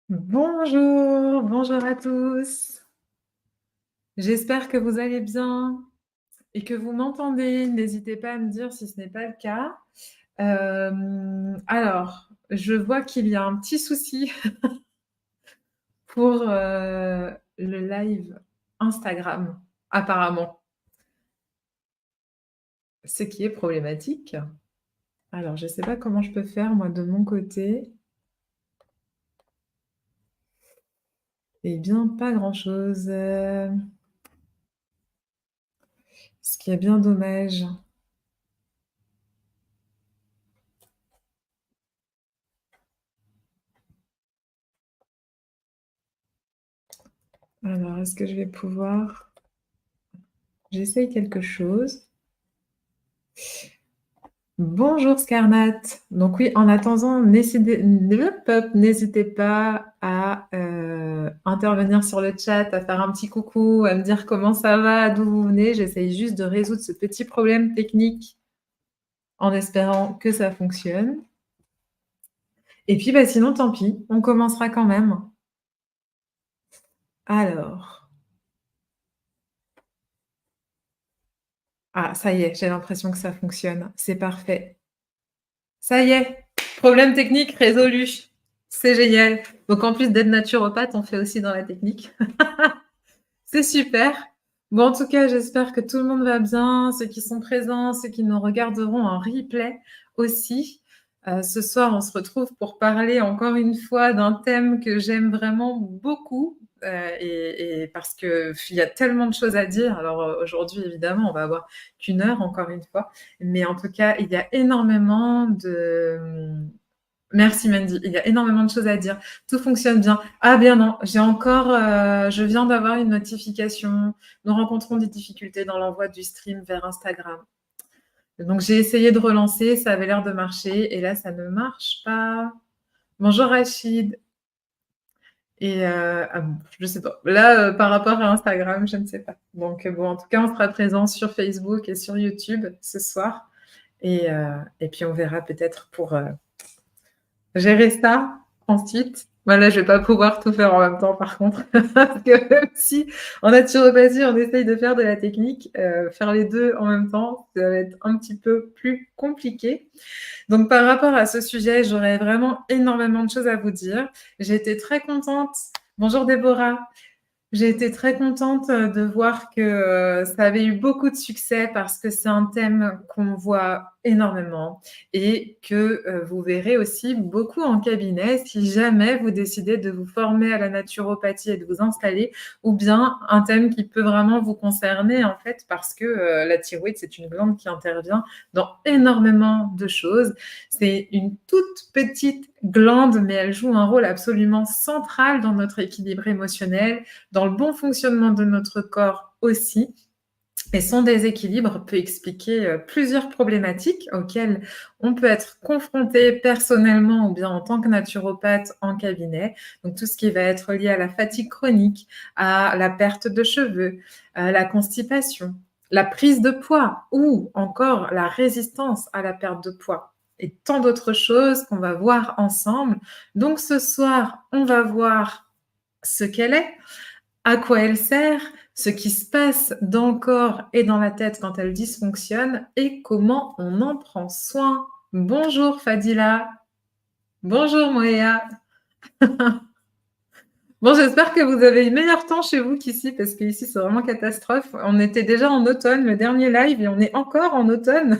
Bonjour, bonjour à tous. J'espère que vous allez bien et que vous m'entendez. N'hésitez pas à me dire si ce n'est pas le cas. Alors, je vois qu'il y a un petit souci pour, le live Instagram, apparemment, ce qui est problématique. Alors, je ne sais pas comment je peux faire moi de mon côté. Eh bien, pas grand-chose, ce qui est bien dommage. Alors, est-ce que je vais pouvoir j'essaye quelque chose. Bonjour Scarnat. Donc oui, en attendant, n'hésitez pas à intervenir sur le chat, à faire un petit coucou, à me dire comment ça va, d'où vous venez. J'essaye juste de résoudre ce petit problème technique en espérant que ça fonctionne. Et puis, bah, sinon, tant pis, on commencera quand même. Alors, ah, ça y est, j'ai l'impression que ça fonctionne. C'est parfait. Ça y est, problème technique résolu. C'est génial. Donc en plus d'être naturopathe, on fait aussi dans la technique. C'est super. Bon, en tout cas, j'espère que tout le monde va bien, ceux qui sont présents, ceux qui nous regarderont en replay aussi. Ce soir, on se retrouve pour parler encore une fois d'un thème que j'aime vraiment beaucoup, et parce qu'il y a tellement de choses à dire. Alors, aujourd'hui, évidemment, on va avoir qu'1 heure encore une fois, mais en tout cas, il y a énormément de merci Mandy, il y a énormément de choses à dire. Tout fonctionne bien. Ah bien non, j'ai encore, je viens d'avoir une notification. Nous rencontrons des difficultés dans l'envoi du stream vers Instagram. Donc j'ai essayé de relancer, ça avait l'air de marcher et là ça ne marche pas. Bonjour Rachid. Et ah bon, je sais pas. Là, par rapport à Instagram, je ne sais pas. Donc bon, en tout cas, on sera présent sur Facebook et sur YouTube ce soir et puis on verra peut-être pour, gérer ça ensuite. Voilà, je vais pas pouvoir tout faire en même temps par contre, parce que même si en naturopathie, on essaye de faire de la technique, faire les 2 en même temps, ça va être un petit peu plus compliqué. Donc par rapport à ce sujet, j'aurais vraiment énormément de choses à vous dire. J'ai été très contente bonjour Déborah. J'ai été très contente de voir que ça avait eu beaucoup de succès parce que c'est un thème qu'on voit énormément et que vous verrez aussi beaucoup en cabinet si jamais vous décidez de vous former à la naturopathie et de vous installer, ou bien un thème qui peut vraiment vous concerner en fait parce que la thyroïde, c'est une glande qui intervient dans énormément de choses. C'est une toute petite glande, mais elle joue un rôle absolument central dans notre équilibre émotionnel, dans le bon fonctionnement de notre corps aussi. Et son déséquilibre peut expliquer plusieurs problématiques auxquelles on peut être confronté personnellement ou bien en tant que naturopathe en cabinet. Donc tout ce qui va être lié à la fatigue chronique, à la perte de cheveux, à la constipation, la prise de poids ou encore la résistance à la perte de poids et tant d'autres choses qu'on va voir ensemble. Donc ce soir, on va voir ce qu'elle est, à quoi elle sert, ce qui se passe dans le corps et dans la tête quand elle dysfonctionne et comment on en prend soin. Bonjour Fadila. Bonjour Moéa. Bon, j'espère que vous avez eu meilleur temps chez vous qu'ici, parce qu'ici c'est vraiment catastrophe. On était déjà en automne, le dernier live, et on est encore en automne.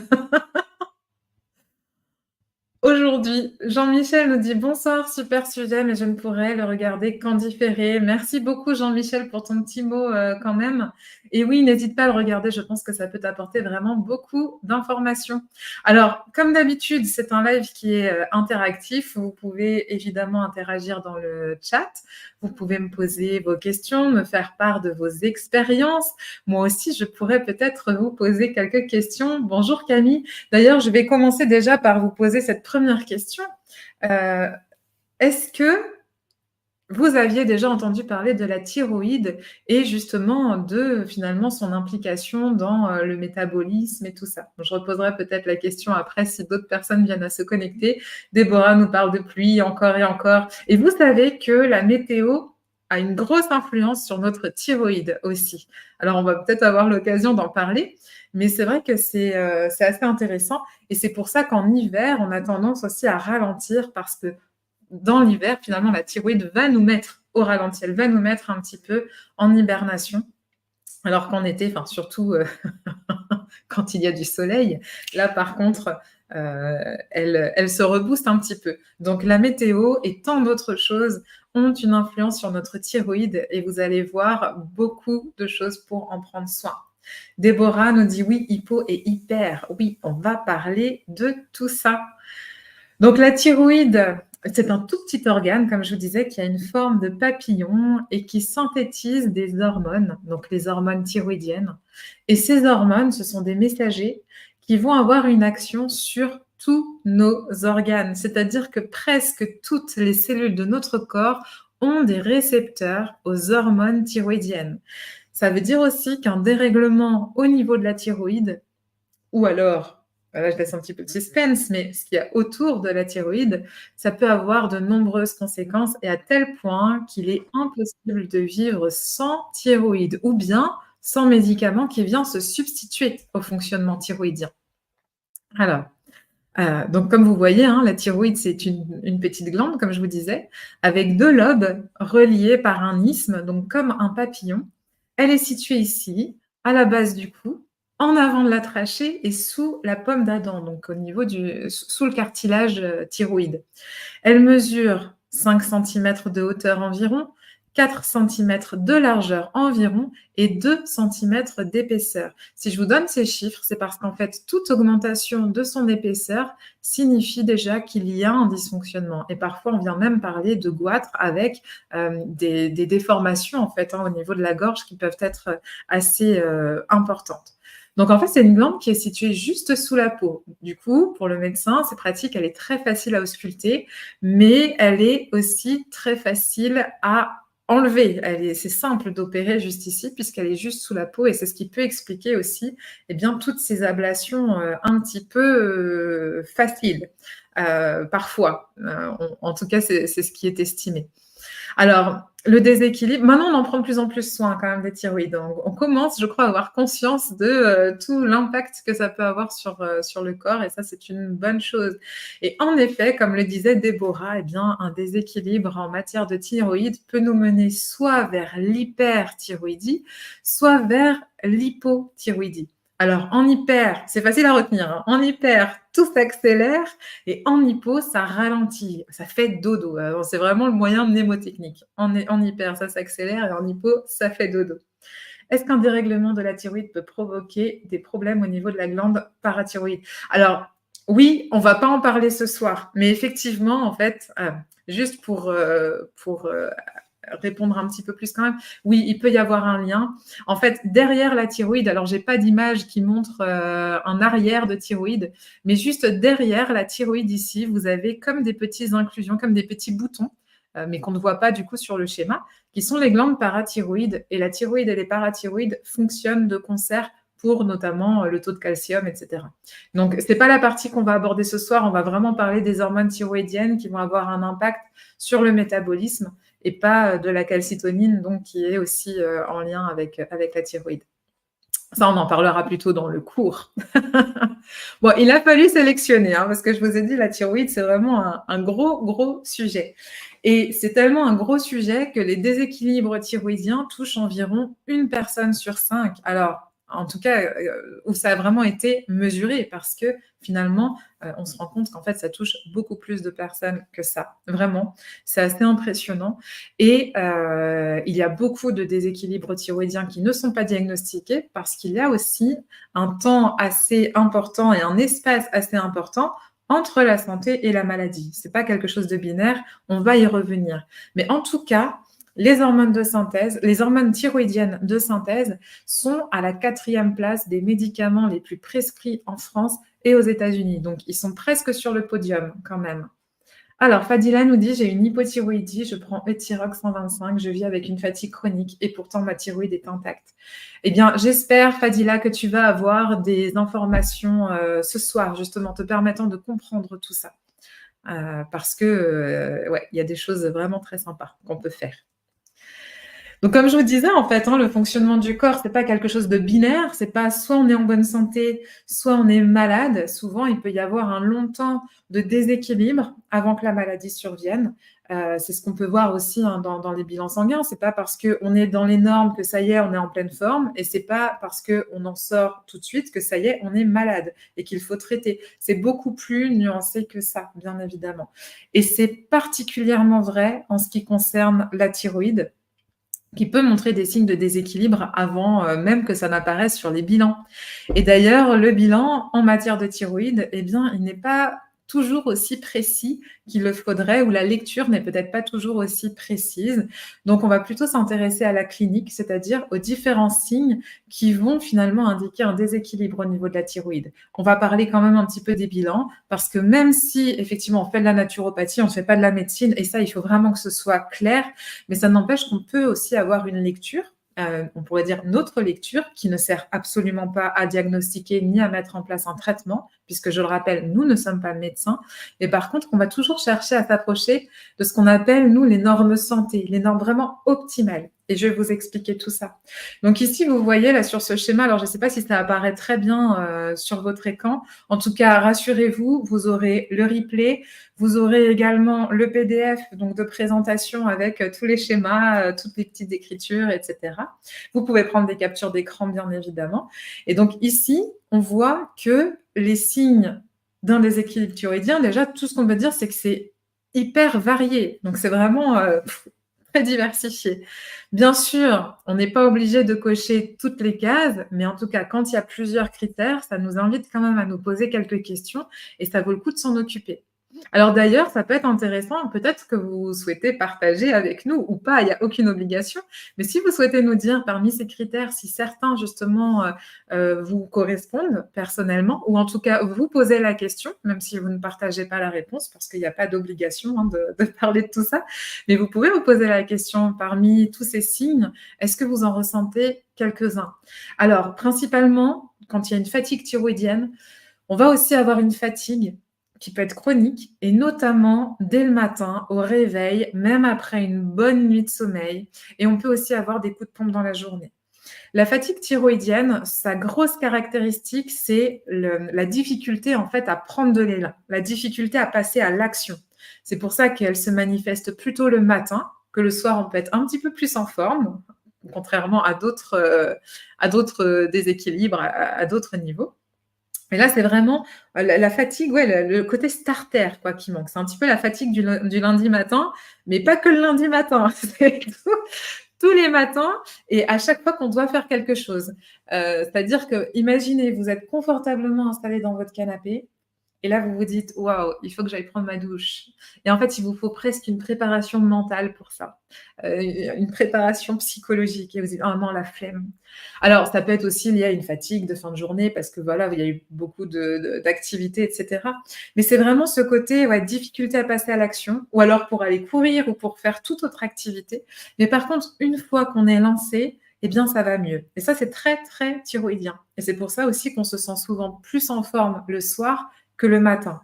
Aujourd'hui, Jean-Michel nous dit bonsoir, super sujet, mais je ne pourrai le regarder qu'en différé. Merci beaucoup Jean-Michel pour ton petit mot quand même. Et oui, n'hésite pas à le regarder, je pense que ça peut t'apporter vraiment beaucoup d'informations. Alors, comme d'habitude, c'est un live qui est interactif. Vous pouvez évidemment interagir dans le chat. Vous pouvez me poser vos questions, me faire part de vos expériences. Moi aussi, je pourrais peut-être vous poser quelques questions. Bonjour Camille. D'ailleurs, je vais commencer déjà par vous poser cette première question. Est-ce que vous aviez déjà entendu parler de la thyroïde et justement de, finalement, son implication dans, le métabolisme et tout ça. Donc je reposerai peut-être la question après si d'autres personnes viennent à se connecter. Déborah nous parle de pluie encore et encore et vous savez que la météo a une grosse influence sur notre thyroïde aussi. Alors on va peut-être avoir l'occasion d'en parler, mais c'est vrai que c'est assez intéressant et c'est pour ça qu'en hiver, on a tendance aussi à ralentir parce que dans l'hiver, finalement, la thyroïde va nous mettre au ralenti, elle va nous mettre un petit peu en hibernation. Alors qu'en été, enfin surtout quand il y a du soleil, là par contre, elle se rebooste un petit peu. Donc la météo et tant d'autres choses ont une influence sur notre thyroïde et vous allez voir beaucoup de choses pour en prendre soin. Déborah nous dit oui, hypo et hyper. Oui, on va parler de tout ça. Donc la thyroïde, c'est un tout petit organe, comme je vous disais, qui a une forme de papillon et qui synthétise des hormones, donc les hormones thyroïdiennes. Et ces hormones, ce sont des messagers qui vont avoir une action sur tous nos organes. C'est-à-dire que presque toutes les cellules de notre corps ont des récepteurs aux hormones thyroïdiennes. Ça veut dire aussi qu'un dérèglement au niveau de la thyroïde, ou alors, là je laisse un petit peu de suspense, mais ce qu'il y a autour de la thyroïde, ça peut avoir de nombreuses conséquences et à tel point qu'il est impossible de vivre sans thyroïde ou bien sans médicament qui vient se substituer au fonctionnement thyroïdien. Alors, donc comme vous voyez, hein, la thyroïde, c'est une petite glande, comme je vous disais, avec 2 lobes reliés par un isthme, donc comme un papillon. Elle est située ici, à la base du cou, en avant de la trachée et sous la pomme d'Adam, donc au niveau sous le cartilage thyroïde. Elle mesure 5 cm de hauteur environ, 4 cm de largeur environ et 2 cm d'épaisseur. Si je vous donne ces chiffres, c'est parce qu'en fait, toute augmentation de son épaisseur signifie déjà qu'il y a un dysfonctionnement. Et parfois, on vient même parler de goitre avec des déformations en fait, hein, au niveau de la gorge qui peuvent être assez importantes. Donc en fait, c'est une glande qui est située juste sous la peau. Du coup, pour le médecin, c'est pratique, elle est très facile à ausculter, mais elle est aussi très facile à enlever. C'est simple d'opérer juste ici puisqu'elle est juste sous la peau et c'est ce qui peut expliquer aussi eh bien, toutes ces ablations un petit peu faciles parfois. En tout cas, c'est ce qui est estimé. Alors, le déséquilibre, maintenant on en prend de plus en plus soin quand même des thyroïdes. On commence, je crois, à avoir conscience de tout l'impact que ça peut avoir sur le corps et ça, c'est une bonne chose. Et en effet, comme le disait Déborah, eh bien, un déséquilibre en matière de thyroïde peut nous mener soit vers l'hyperthyroïdie, soit vers l'hypothyroïdie. Alors, en hyper, c'est facile à retenir, hein. En hyper, tout s'accélère et en hypo, ça ralentit, ça fait dodo. Alors, c'est vraiment le moyen mnémotechnique. En hyper, ça s'accélère et en hypo, ça fait dodo. Est-ce qu'un dérèglement de la thyroïde peut provoquer des problèmes au niveau de la glande parathyroïde? Alors, oui, on ne va pas en parler ce soir, mais effectivement, en fait, juste pour répondre un petit peu plus quand même, oui, il peut y avoir un lien. En fait, derrière la thyroïde, alors j'ai pas d'image qui montre un arrière de thyroïde, mais juste derrière la thyroïde ici, vous avez comme des petites inclusions, comme des petits boutons, mais qu'on ne voit pas du coup sur le schéma, qui sont les glandes parathyroïdes. Et la thyroïde et les parathyroïdes fonctionnent de concert pour notamment le taux de calcium, etc. Donc, ce n'est pas la partie qu'on va aborder ce soir. On va vraiment parler des hormones thyroïdiennes qui vont avoir un impact sur le métabolisme et pas de la calcitonine, donc qui est aussi en lien avec la thyroïde. Ça, on en parlera plutôt dans le cours. Bon, il a fallu sélectionner, hein, parce que je vous ai dit, la thyroïde, c'est vraiment un gros, gros sujet. Et c'est tellement un gros sujet que les déséquilibres thyroïdiens touchent environ 1 personne sur 5. Alors, en tout cas, où ça a vraiment été mesuré, parce que finalement, on se rend compte qu'en fait, ça touche beaucoup plus de personnes que ça. Vraiment, c'est assez impressionnant. Et il y a beaucoup de déséquilibres thyroïdiens qui ne sont pas diagnostiqués parce qu'il y a aussi un temps assez important et un espace assez important entre la santé et la maladie. Ce n'est pas quelque chose de binaire, on va y revenir. Mais en tout cas, les hormones de synthèse, les hormones thyroïdiennes de synthèse sont à la 4e place des médicaments les plus prescrits en France et aux États-Unis. Donc, ils sont presque sur le podium quand même. Alors, Fadila nous dit: «J'ai une hypothyroïdie, je prends Euthyrox 125, je vis avec une fatigue chronique et pourtant ma thyroïde est intacte». Eh bien, j'espère, Fadila, que tu vas avoir des informations, ce soir, justement, te permettant de comprendre tout ça. Parce que, ouais, il y a des choses vraiment très sympas qu'on peut faire. Donc, comme je vous disais, en fait, le fonctionnement du corps, c'est pas quelque chose de binaire. C'est pas soit on est en bonne santé, soit on est malade. Souvent, il peut y avoir un long temps de déséquilibre avant que la maladie survienne. C'est ce qu'on peut voir aussi dans les bilans sanguins. C'est pas parce qu'on est dans les normes que ça y est, on est en pleine forme, et c'est pas parce qu'on en sort tout de suite que ça y est, on est malade et qu'il faut traiter. C'est beaucoup plus nuancé que ça, bien évidemment. Et c'est particulièrement vrai en ce qui concerne la thyroïde, qui peut montrer des signes de déséquilibre avant même que ça n'apparaisse sur les bilans. Et d'ailleurs, le bilan en matière de thyroïde, eh bien, il n'est pas toujours aussi précis qu'il le faudrait, ou la lecture n'est peut-être pas toujours aussi précise. Donc, on va plutôt s'intéresser à la clinique, c'est-à-dire aux différents signes qui vont finalement indiquer un déséquilibre au niveau de la thyroïde. On va parler quand même un petit peu des bilans, parce que même si effectivement on fait de la naturopathie, on ne fait pas de la médecine, et ça, il faut vraiment que ce soit clair, mais ça n'empêche qu'on peut aussi avoir une lecture, on pourrait dire notre lecture, qui ne sert absolument pas à diagnostiquer ni à mettre en place un traitement, puisque je le rappelle, nous ne sommes pas médecins, mais par contre, on va toujours chercher à s'approcher de ce qu'on appelle, nous, les normes santé, les normes vraiment optimales. Et je vais vous expliquer tout ça. Donc ici, vous voyez là sur ce schéma, alors je ne sais pas si ça apparaît très bien sur votre écran. En tout cas, rassurez-vous, vous aurez le replay, vous aurez également le PDF donc de présentation avec tous les schémas, toutes les petites écritures, etc. Vous pouvez prendre des captures d'écran, bien évidemment. Et donc ici, on voit que les signes d'un déséquilibre thyroïdien, déjà, tout ce qu'on peut dire, c'est que c'est hyper varié. Donc c'est vraiment très diversifié. Bien sûr, on n'est pas obligé de cocher toutes les cases, mais en tout cas, quand il y a plusieurs critères, ça nous invite quand même à nous poser quelques questions, et ça vaut le coup de s'en occuper. Alors d'ailleurs, ça peut être intéressant, peut-être que vous souhaitez partager avec nous ou pas, il n'y a aucune obligation, mais si vous souhaitez nous dire parmi ces critères si certains justement vous correspondent personnellement, ou en tout cas vous posez la question, même si vous ne partagez pas la réponse, parce qu'il n'y a pas d'obligation de parler de tout ça, mais vous pouvez vous poser la question parmi tous ces signes, est-ce que vous en ressentez quelques-uns? Alors principalement, quand il y a une fatigue thyroïdienne, on va aussi avoir une fatigue qui peut être chronique, et notamment dès le matin, au réveil, même après une bonne nuit de sommeil. Et on peut aussi avoir des coups de pompe dans la journée. La fatigue thyroïdienne, sa grosse caractéristique, c'est la difficulté en fait à prendre de l'élan, la difficulté à passer à l'action. C'est pour ça qu'elle se manifeste plutôt le matin, que le soir on peut être un petit peu plus en forme, contrairement à d'autres déséquilibres à d'autres niveaux. Mais là, c'est vraiment la fatigue, ouais, le côté starter quoi, qui manque. C'est un petit peu la fatigue du lundi matin, mais pas que le lundi matin. C'est tous les matins et à chaque fois qu'on doit faire quelque chose. C'est-à-dire que, imaginez, vous êtes confortablement installé dans votre canapé, et là, vous vous dites: «Waouh, il faut que j'aille prendre ma douche», et en fait, il vous faut presque une préparation mentale pour ça, une préparation psychologique, et vous dites: «Oh non, la flemme». Alors, ça peut être aussi lié à une fatigue de fin de journée parce que voilà, il y a eu beaucoup d'activités, et cetera. Mais c'est vraiment ce côté, ouais, difficulté à passer à l'action, ou alors pour aller courir ou pour faire toute autre activité. Mais par contre, une fois qu'on est lancé, eh bien, ça va mieux. Et ça, c'est très, très thyroïdien. Et c'est pour ça aussi qu'on se sent souvent plus en forme le soir que le matin.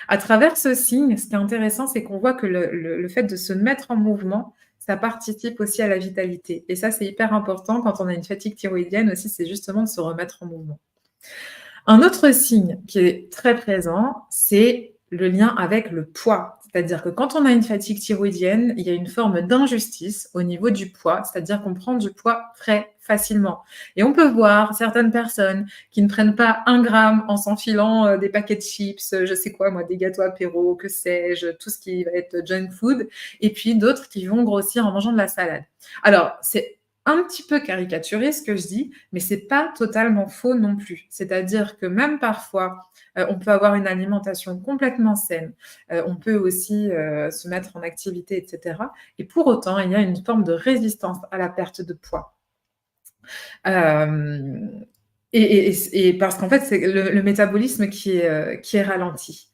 À travers ce signe, ce qui est intéressant, c'est qu'on voit que le fait de se mettre en mouvement, ça participe aussi à la vitalité. Et ça, c'est hyper important quand on a une fatigue thyroïdienne aussi, c'est justement de se remettre en mouvement. Un autre signe qui est très présent, c'est le lien avec le poids. C'est-à-dire que quand on a une fatigue thyroïdienne, il y a une forme d'injustice au niveau du poids, c'est-à-dire qu'on prend du poids très facilement. Et on peut voir certaines personnes qui ne prennent pas 1 gramme en s'enfilant des paquets de chips, je sais quoi moi, des gâteaux apéro, que sais-je, tout ce qui va être junk food, et puis d'autres qui vont grossir en mangeant de la salade. Alors, c'est un petit peu caricaturé ce que je dis, mais c'est pas totalement faux non plus. C'est-à-dire que même parfois, on peut avoir une alimentation complètement saine, on peut aussi se mettre en activité, et cetera. Et pour autant, il y a une forme de résistance à la perte de poids. Et parce qu'en fait, c'est le métabolisme qui est ralenti.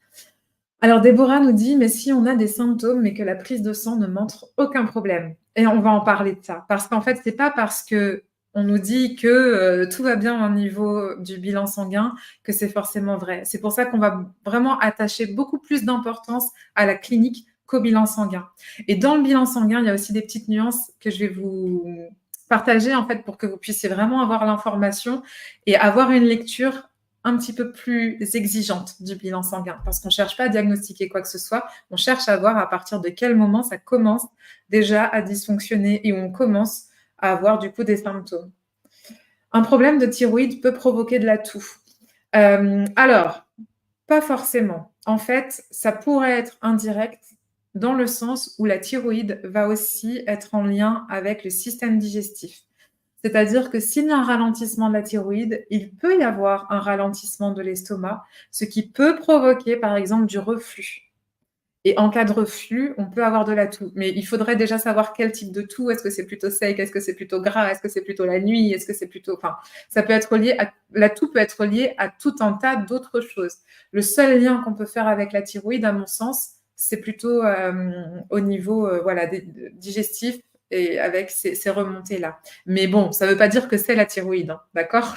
Alors Déborah nous dit: «Mais si on a des symptômes, mais que la prise de sang ne montre aucun problème» et on va en parler de ça. Parce qu'en fait, c'est pas parce qu'on nous dit que, tout va bien au niveau du bilan sanguin que c'est forcément vrai. C'est pour ça qu'on va vraiment attacher beaucoup plus d'importance à la clinique qu'au bilan sanguin et dans le bilan sanguin, il y a aussi des petites nuances que je vais vous partager, en fait, pour que vous puissiez vraiment avoir l'information et avoir une lecture un petit peu plus exigeante du bilan sanguin, parce qu'on ne cherche pas à diagnostiquer quoi que ce soit, on cherche à voir à partir de quel moment ça commence déjà à dysfonctionner et où on commence à avoir du coup des symptômes. Un problème de thyroïde peut provoquer de la toux. Alors, pas forcément. En fait, ça pourrait être indirect dans le sens où la thyroïde va aussi être en lien avec le système digestif. C'est-à-dire que s'il y a un ralentissement de la thyroïde, il peut y avoir un ralentissement de l'estomac, ce qui peut provoquer, par exemple, du reflux. Et en cas de reflux, on peut avoir de la toux. Mais il faudrait déjà savoir quel type de toux. Est-ce que c'est plutôt sec? Est-ce que c'est plutôt gras? Est-ce que c'est plutôt la nuit? Est-ce que c'est plutôt... Enfin, ça peut être lié à... La toux peut être liée à tout un tas d'autres choses. Le seul lien qu'on peut faire avec la thyroïde, à mon sens, c'est plutôt au niveau voilà, digestif et avec ces remontées-là. Mais bon, ça ne veut pas dire que c'est la thyroïde, hein, d'accord?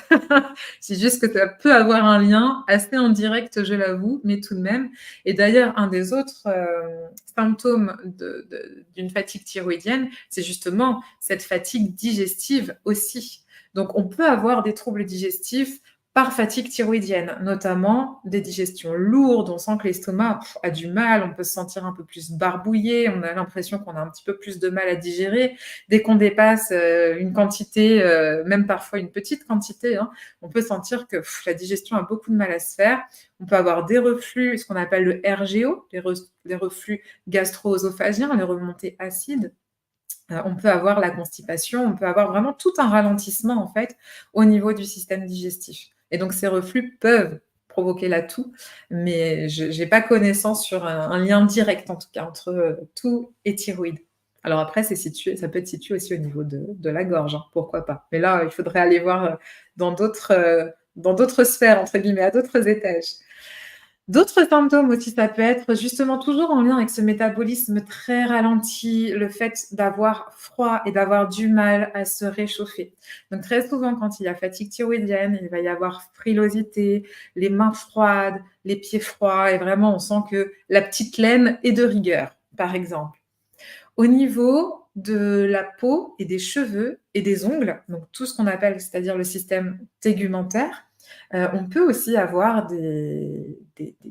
C'est juste que ça peut avoir un lien assez indirect, je l'avoue, mais tout de même. Et d'ailleurs, un des autres symptômes d'une fatigue thyroïdienne, c'est justement cette fatigue digestive aussi. Donc, on peut avoir des troubles digestifs par fatigue thyroïdienne, notamment des digestions lourdes, on sent que l'estomac a du mal, on peut se sentir un peu plus barbouillé, on a l'impression qu'on a un petit peu plus de mal à digérer. Dès qu'on dépasse une quantité, même parfois une petite quantité, hein, on peut sentir que la digestion a beaucoup de mal à se faire. On peut avoir des reflux, ce qu'on appelle le RGO, les reflux gastro-œsophagiens, les remontées acides. On peut avoir la constipation, on peut avoir vraiment tout un ralentissement en fait au niveau du système digestif. Et donc ces reflux peuvent provoquer la toux, mais je n'ai pas connaissance sur un lien direct en tout cas entre toux et thyroïde. Alors après, ça peut être situé aussi au niveau de la gorge, hein, pourquoi pas. Mais là, il faudrait aller voir dans d'autres sphères, entre guillemets, à d'autres étages. D'autres symptômes aussi, ça peut être justement toujours en lien avec ce métabolisme très ralenti, le fait d'avoir froid et d'avoir du mal à se réchauffer. Donc très souvent, quand il y a fatigue thyroïdienne, il va y avoir frilosité, les mains froides, les pieds froids, et vraiment on sent que la petite laine est de rigueur, par exemple. Au niveau de la peau et des cheveux et des ongles, donc tout ce qu'on appelle, c'est-à-dire le système tégumentaire, on peut aussi avoir des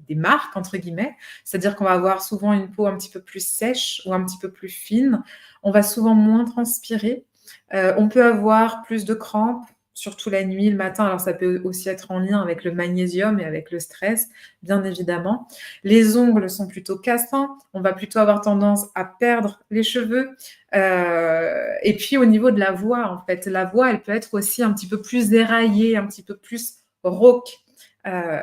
marques, entre guillemets, c'est-à-dire qu'on va avoir souvent une peau un petit peu plus sèche ou un petit peu plus fine. On va souvent moins transpirer. On peut avoir plus de crampes, surtout la nuit, le matin. Alors, ça peut aussi être en lien avec le magnésium et avec le stress, bien évidemment. Les ongles sont plutôt cassants. On va plutôt avoir tendance à perdre les cheveux. Et puis, au niveau de la voix, en fait, la voix, elle peut être aussi un petit peu plus éraillée, un petit peu plus rauque.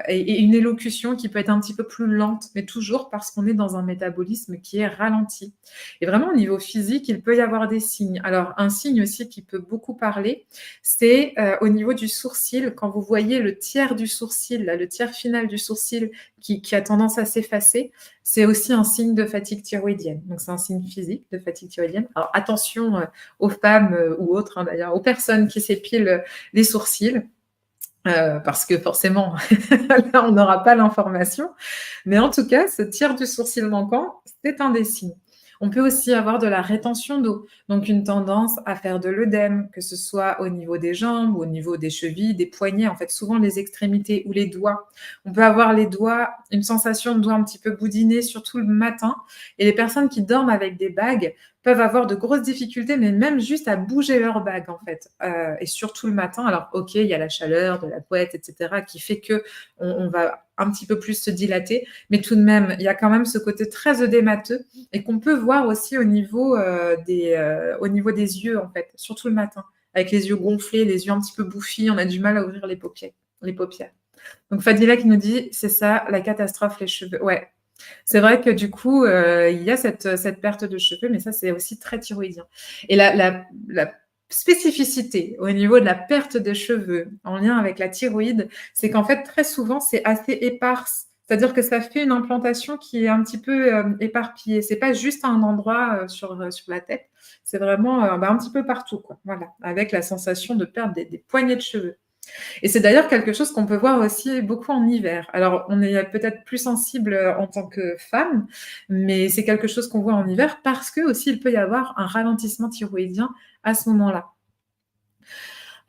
Et une élocution qui peut être un petit peu plus lente, mais toujours parce qu'on est dans un métabolisme qui est ralenti. Et vraiment, au niveau physique, il peut y avoir des signes. Alors, un signe aussi qui peut beaucoup parler, c'est au niveau du sourcil. Quand vous voyez le tiers du sourcil, là, le tiers final du sourcil qui a tendance à s'effacer, c'est aussi un signe de fatigue thyroïdienne. Donc, c'est un signe physique de fatigue thyroïdienne. Alors, attention aux femmes ou autres, hein, d'ailleurs, aux personnes qui s'épilent les sourcils. Parce que forcément, là, on n'aura pas l'information. Mais en tout cas, ce tiers du sourcil manquant, c'est un des signes. On peut aussi avoir de la rétention d'eau, donc une tendance à faire de l'œdème, que ce soit au niveau des jambes, au niveau des chevilles, des poignets, en fait, souvent les extrémités ou les doigts. On peut avoir les doigts, une sensation de doigts un petit peu boudinés, surtout le matin. Et les personnes qui dorment avec des bagues peuvent avoir de grosses difficultés, mais même juste à bouger leur bague, en fait. Et surtout le matin. Alors, OK, il y a la chaleur de la couette, etc., qui fait qu'on va un petit peu plus se dilater, mais tout de même, il y a quand même ce côté très œdémateux et qu'on peut voir aussi au niveau des yeux, en fait, surtout le matin, avec les yeux gonflés, les yeux un petit peu bouffis, on a du mal à ouvrir les paupières. Donc, Fadila qui nous dit, c'est ça, la catastrophe, les cheveux. Ouais, c'est vrai que du coup, il y a cette perte de cheveux, mais ça, c'est aussi très thyroïdien. Et la spécificité au niveau de la perte de cheveux en lien avec la thyroïde, c'est qu'en fait, très souvent, c'est assez éparse. C'est-à-dire que ça fait une implantation qui est un petit peu, éparpillée. C'est pas juste à un endroit, sur la tête, c'est vraiment, un petit peu partout, quoi. Voilà, avec la sensation de perdre des poignées de cheveux. Et c'est d'ailleurs quelque chose qu'on peut voir aussi beaucoup en hiver. Alors, on est peut-être plus sensible, en tant que femme, mais c'est quelque chose qu'on voit en hiver parce qu'aussi il peut y avoir un ralentissement thyroïdien à ce moment-là.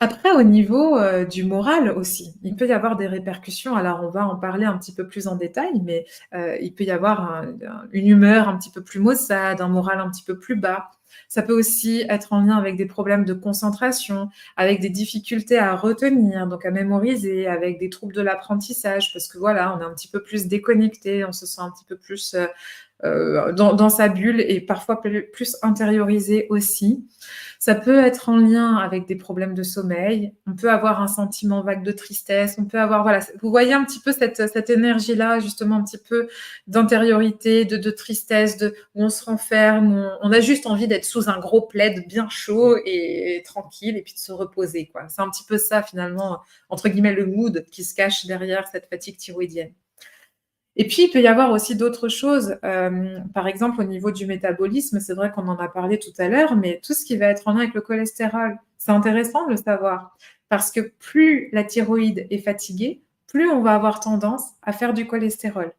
Après au niveau, du moral aussi, il peut y avoir des répercussions. Alors on va en parler un petit peu plus en détail, mais, il peut y avoir une humeur un petit peu plus maussade, un moral un petit peu plus bas. Ça peut aussi être en lien avec des problèmes de concentration, avec des difficultés à retenir, donc à mémoriser, avec des troubles de l'apprentissage parce que voilà, on est un petit peu plus déconnecté, on se sent un petit peu plus, dans sa bulle et parfois plus intériorisé aussi. Ça peut être en lien avec des problèmes de sommeil, on peut avoir un sentiment vague de tristesse, on peut avoir voilà, vous voyez un petit peu cette énergie-là, justement un petit peu d'intériorité, de tristesse, où on se renferme, où on a juste envie d'être sous un gros plaid bien chaud et tranquille et puis de se reposer, quoi. C'est un petit peu ça finalement, entre guillemets, «le mood» qui se cache derrière cette fatigue thyroïdienne. Et puis, il peut y avoir aussi d'autres choses, par exemple, au niveau du métabolisme, c'est vrai qu'on en a parlé tout à l'heure, mais tout ce qui va être en lien avec le cholestérol, c'est intéressant de le savoir parce que plus la thyroïde est fatiguée, plus on va avoir tendance à faire du cholestérol.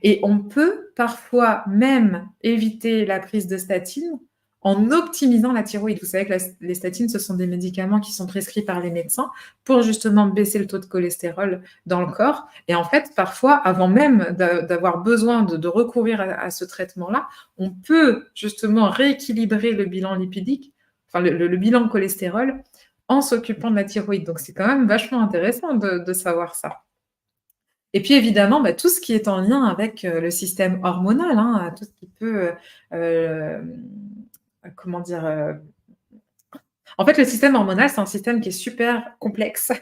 Et on peut parfois même éviter la prise de statine en optimisant la thyroïde. Vous savez que les statines, ce sont des médicaments qui sont prescrits par les médecins pour justement baisser le taux de cholestérol dans le corps. Et en fait, parfois, avant même d'avoir besoin de recourir à ce traitement-là, on peut justement rééquilibrer le bilan lipidique, enfin le bilan cholestérol, en s'occupant de la thyroïde. Donc c'est quand même vachement intéressant de savoir ça. Et puis évidemment, tout ce qui est en lien avec, le système hormonal, hein, tout ce qui peut, comment dire? En fait, le système hormonal, c'est un système qui est super complexe,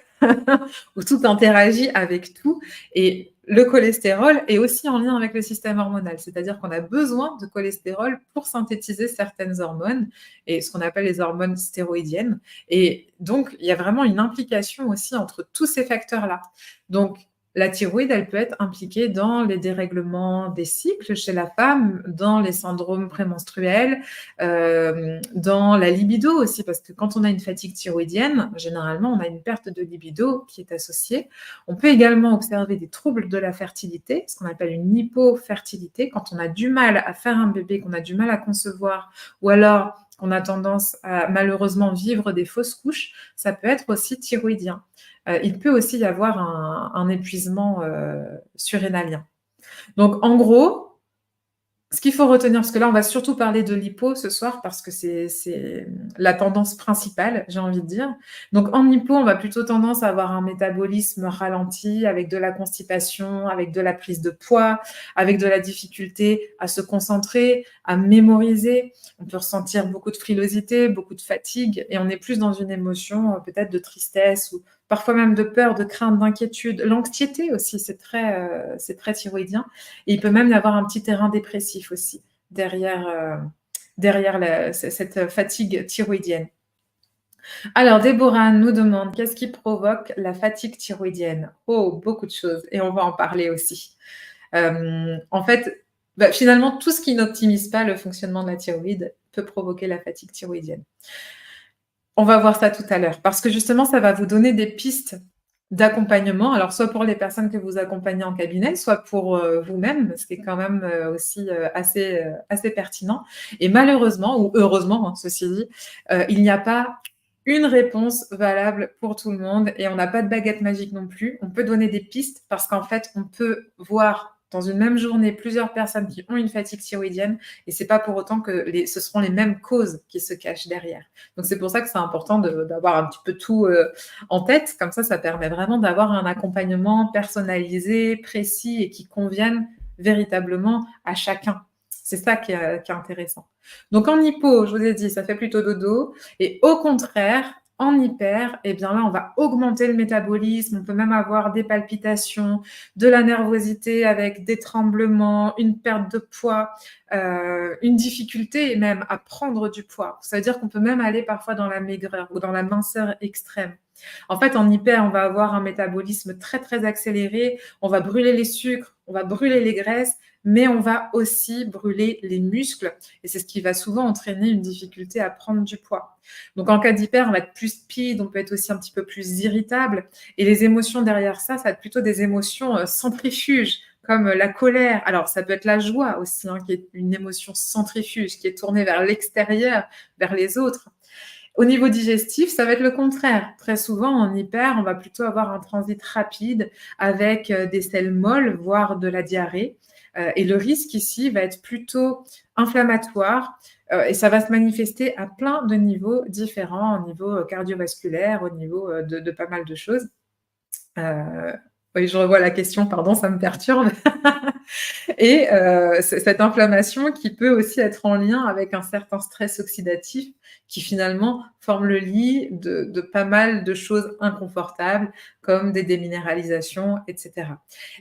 où tout interagit avec tout et le cholestérol est aussi en lien avec le système hormonal. C'est-à-dire qu'on a besoin de cholestérol pour synthétiser certaines hormones et ce qu'on appelle les hormones stéroïdiennes et donc il y a vraiment une implication aussi entre tous ces facteurs-là. Donc la thyroïde, elle peut être impliquée dans les dérèglements des cycles chez la femme, dans les syndromes prémenstruels, dans la libido aussi, parce que quand on a une fatigue thyroïdienne, généralement, on a une perte de libido qui est associée. On peut également observer des troubles de la fertilité, ce qu'on appelle une hypofertilité, quand on a du mal à faire un bébé, qu'on a du mal à concevoir, ou alors qu'on a tendance à malheureusement vivre des fausses couches, ça peut être aussi thyroïdien. Il peut aussi y avoir un épuisement surrénalien. Donc en gros, ce qu'il faut retenir, parce que là, on va surtout parler de l'hypo ce soir, parce que c'est la tendance principale, j'ai envie de dire. Donc en hypo, on va plutôt tendance à avoir un métabolisme ralenti, avec de la constipation, avec de la prise de poids, avec de la difficulté à se concentrer, à mémoriser. On peut ressentir beaucoup de frilosité, beaucoup de fatigue, et on est plus dans une émotion peut-être de tristesse ou parfois même de peur, de crainte, d'inquiétude. L'anxiété aussi, c'est très thyroïdien. Et il peut même y avoir un petit terrain dépressif aussi derrière cette fatigue thyroïdienne. Alors, Déborah nous demande qu'est-ce qui provoque la fatigue thyroïdienne? Oh, beaucoup de choses, et on va en parler aussi. En fait, finalement, tout ce qui n'optimise pas le fonctionnement de la thyroïde peut provoquer la fatigue thyroïdienne. On va voir ça tout à l'heure, parce que justement, ça va vous donner des pistes d'accompagnement. Alors, soit pour les personnes que vous accompagnez en cabinet, soit pour vous-même, ce qui est quand même aussi assez pertinent. Et malheureusement, ou heureusement, hein, ceci dit, il n'y a pas une réponse valable pour tout le monde et on n'a pas de baguette magique non plus. On peut donner des pistes parce qu'en fait, on peut voir dans une même journée plusieurs personnes qui ont une fatigue thyroïdienne et c'est pas pour autant que ce seront les mêmes causes qui se cachent derrière. Donc c'est pour ça que c'est important d'avoir un petit peu tout en tête. Comme ça permet vraiment d'avoir un accompagnement personnalisé, précis et qui convienne véritablement à chacun. C'est ça qui est intéressant. Donc en hypo, je vous ai dit, ça fait plutôt dodo. Et au contraire, En hyper, eh bien là, on va augmenter le métabolisme, on peut même avoir des palpitations, de la nervosité avec des tremblements, une perte de poids, une difficulté même à prendre du poids. Ça veut dire qu'on peut même aller parfois dans la maigreur ou dans la minceur extrême. En fait, en hyper, on va avoir un métabolisme très, très accéléré, on va brûler les sucres, on va brûler les graisses, mais on va aussi brûler les muscles et c'est ce qui va souvent entraîner une difficulté à prendre du poids. Donc en cas d'hyper, on va être plus speed, on peut être aussi un petit peu plus irritable et les émotions derrière ça, ça va être plutôt des émotions centrifuges comme la colère. Alors ça peut être la joie aussi, hein, qui est une émotion centrifuge, qui est tournée vers l'extérieur, vers les autres. Au niveau digestif, ça va être le contraire. Très souvent, en hyper, on va plutôt avoir un transit rapide avec des selles molles, voire de la diarrhée. Et le risque ici va être plutôt inflammatoire et ça va se manifester à plein de niveaux différents, au niveau cardiovasculaire, au niveau de pas mal de choses. Oui, je revois la question, pardon, ça me perturbe. Et cette inflammation qui peut aussi être en lien avec un certain stress oxydatif qui finalement forme le lit de pas mal de choses inconfortables comme des déminéralisations, etc.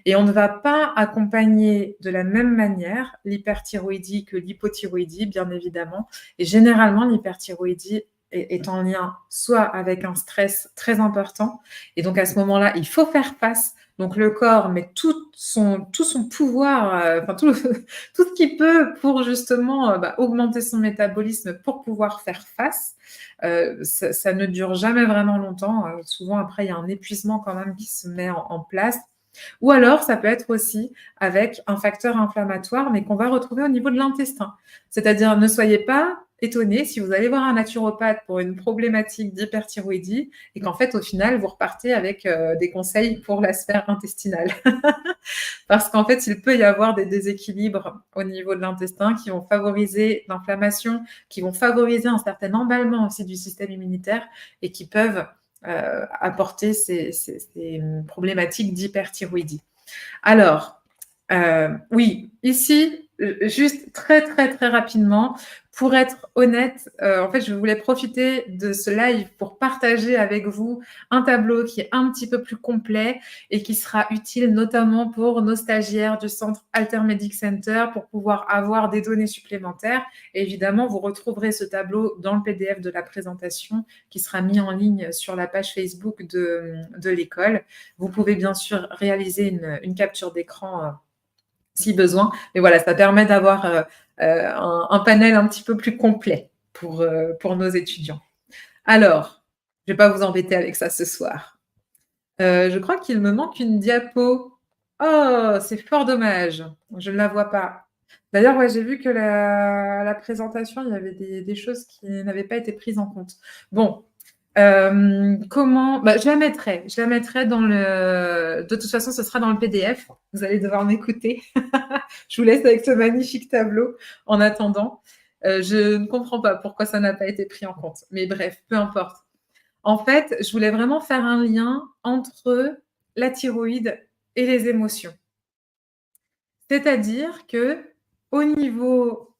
Et on ne va pas accompagner de la même manière l'hyperthyroïdie que l'hypothyroïdie, bien évidemment. Et généralement, l'hyperthyroïdie est en lien soit avec un stress très important, et donc à ce moment-là, il faut faire face. Donc le corps met tout son pouvoir, enfin tout ce qu'il peut pour justement augmenter son métabolisme pour pouvoir faire face. Ça ne dure jamais vraiment longtemps. Souvent après, il y a un épuisement quand même qui se met en place. Ou alors, ça peut être aussi avec un facteur inflammatoire, mais qu'on va retrouver au niveau de l'intestin. C'est-à-dire, ne soyez pas étonnés si vous allez voir un naturopathe pour une problématique d'hyperthyroïdie et qu'en fait, au final, vous repartez avec des conseils pour la sphère intestinale. Parce qu'en fait, il peut y avoir des déséquilibres au niveau de l'intestin qui vont favoriser l'inflammation, qui vont favoriser un certain emballement aussi du système immunitaire et qui peuvent apporter ces problématiques d'hyperthyroïdie. Alors, oui, ici, juste très, très, très rapidement, pour être honnête, en fait, je voulais profiter de ce live pour partager avec vous un tableau qui est un petit peu plus complet et qui sera utile notamment pour nos stagiaires du centre Altermedic Center pour pouvoir avoir des données supplémentaires. Et évidemment, vous retrouverez ce tableau dans le PDF de la présentation qui sera mis en ligne sur la page Facebook de l'école. Vous pouvez bien sûr réaliser une capture d'écran si besoin. Mais voilà, ça permet d'avoir un panel un petit peu plus complet pour nos étudiants. Alors, je ne vais pas vous embêter avec ça ce soir. Je crois qu'il me manque une diapo. Oh, c'est fort dommage. Je ne la vois pas. D'ailleurs, ouais, j'ai vu que la présentation, il y avait des choses qui n'avaient pas été prises en compte. Bon, comment je la mettrai dans le de toute façon, ce sera dans le PDF. Vous allez devoir m'écouter. Je vous laisse avec ce magnifique tableau en attendant. Je ne comprends pas pourquoi ça n'a pas été pris en compte. Mais bref, peu importe. En fait, je voulais vraiment faire un lien entre la thyroïde et les émotions. C'est-à-dire qu'au niveau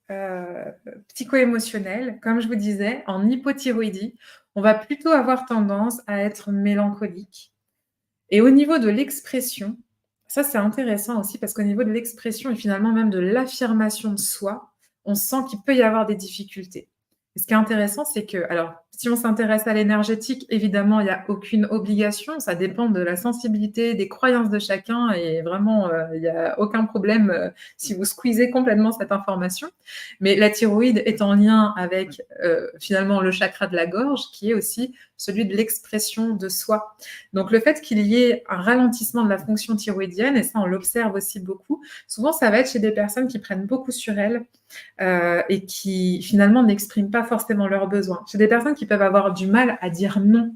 psycho-émotionnel, comme je vous disais, en hypothyroïdie, on va plutôt avoir tendance à être mélancolique. Et au niveau de l'expression, ça c'est intéressant aussi parce qu'au niveau de l'expression et finalement même de l'affirmation de soi, on sent qu'il peut y avoir des difficultés. Et ce qui est intéressant, c'est que, alors, si on s'intéresse à l'énergétique, évidemment, il n'y a aucune obligation. Ça dépend de la sensibilité, des croyances de chacun. Et vraiment, il n'y a aucun problème si vous squeezez complètement cette information. Mais la thyroïde est en lien avec, finalement, le chakra de la gorge, qui est aussi celui de l'expression de soi. Donc, le fait qu'il y ait un ralentissement de la fonction thyroïdienne, et ça, on l'observe aussi beaucoup, souvent, ça va être chez des personnes qui prennent beaucoup sur elles, et qui finalement n'expriment pas forcément leurs besoins. Chez des personnes qui peuvent avoir du mal à dire non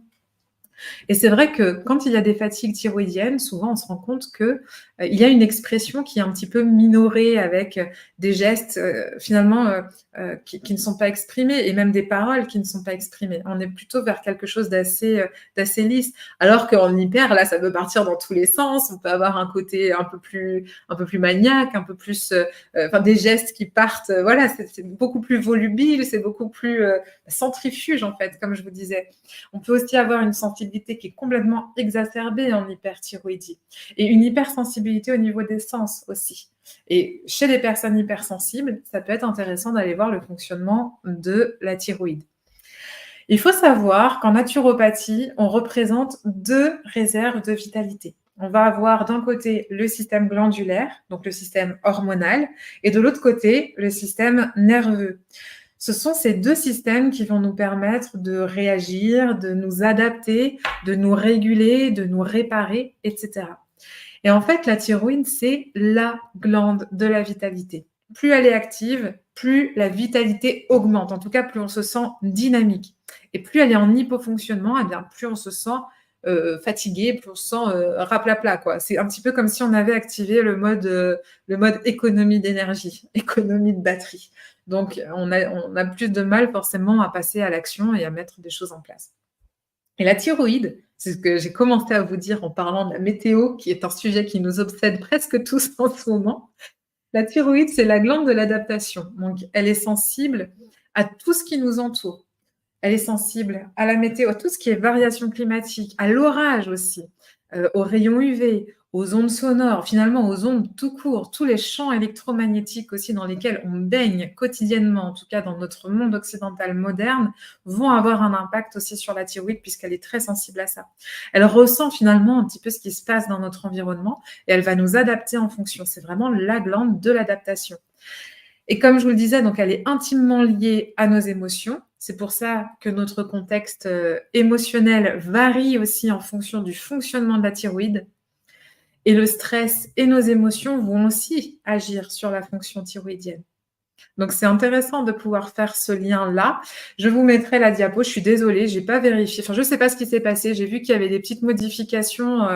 Et c'est vrai que quand il y a des fatigues thyroïdiennes, souvent on se rend compte que, il y a une expression qui est un petit peu minorée avec, des gestes, finalement, qui ne sont pas exprimés et même des paroles qui ne sont pas exprimées. On est plutôt vers quelque chose d'assez lisse. Alors qu'en hyper, là, ça peut partir dans tous les sens. On peut avoir un côté un peu plus maniaque, un peu plus, enfin des gestes qui partent, voilà, c'est beaucoup plus volubile, c'est beaucoup plus, centrifuge en fait, comme je vous disais. On peut aussi avoir une sensibilité qui est complètement exacerbée en hyperthyroïdie et une hypersensibilité au niveau des sens aussi. Et chez les personnes hypersensibles, ça peut être intéressant d'aller voir le fonctionnement de la thyroïde. Il faut savoir qu'en naturopathie, on représente 2 réserves de vitalité. On va avoir d'un côté le système glandulaire, donc le système hormonal, et de l'autre côté, le système nerveux. Ce sont ces 2 systèmes qui vont nous permettre de réagir, de nous adapter, de nous réguler, de nous réparer, etc. Et en fait, la thyroïde, c'est la glande de la vitalité. Plus elle est active, plus la vitalité augmente. En tout cas, plus on se sent dynamique. Et plus elle est en hypofonctionnement, eh bien, plus on se sent fatigué, plus on se sent raplapla, quoi. C'est un petit peu comme si on avait activé le mode économie d'énergie, économie de batterie. Donc, on a plus de mal forcément à passer à l'action et à mettre des choses en place. Et la thyroïde, c'est ce que j'ai commencé à vous dire en parlant de la météo, qui est un sujet qui nous obsède presque tous en ce moment. La thyroïde, c'est la glande de l'adaptation. Donc, elle est sensible à tout ce qui nous entoure. Elle est sensible à la météo, à tout ce qui est variation climatique, à l'orage aussi, aux rayons UV, aux ondes sonores, finalement aux ondes tout court, tous les champs électromagnétiques aussi dans lesquels on baigne quotidiennement, en tout cas dans notre monde occidental moderne, vont avoir un impact aussi sur la thyroïde puisqu'elle est très sensible à ça. Elle ressent finalement un petit peu ce qui se passe dans notre environnement et elle va nous adapter en fonction. C'est vraiment la glande de l'adaptation. Et comme je vous le disais, donc elle est intimement liée à nos émotions. C'est pour ça que notre contexte émotionnel varie aussi en fonction du fonctionnement de la thyroïde. Et le stress et nos émotions vont aussi agir sur la fonction thyroïdienne. Donc, c'est intéressant de pouvoir faire ce lien-là. Je vous mettrai la diapo. Je suis désolée, je n'ai pas vérifié. Enfin, je ne sais pas ce qui s'est passé. J'ai vu qu'il y avait des petites modifications,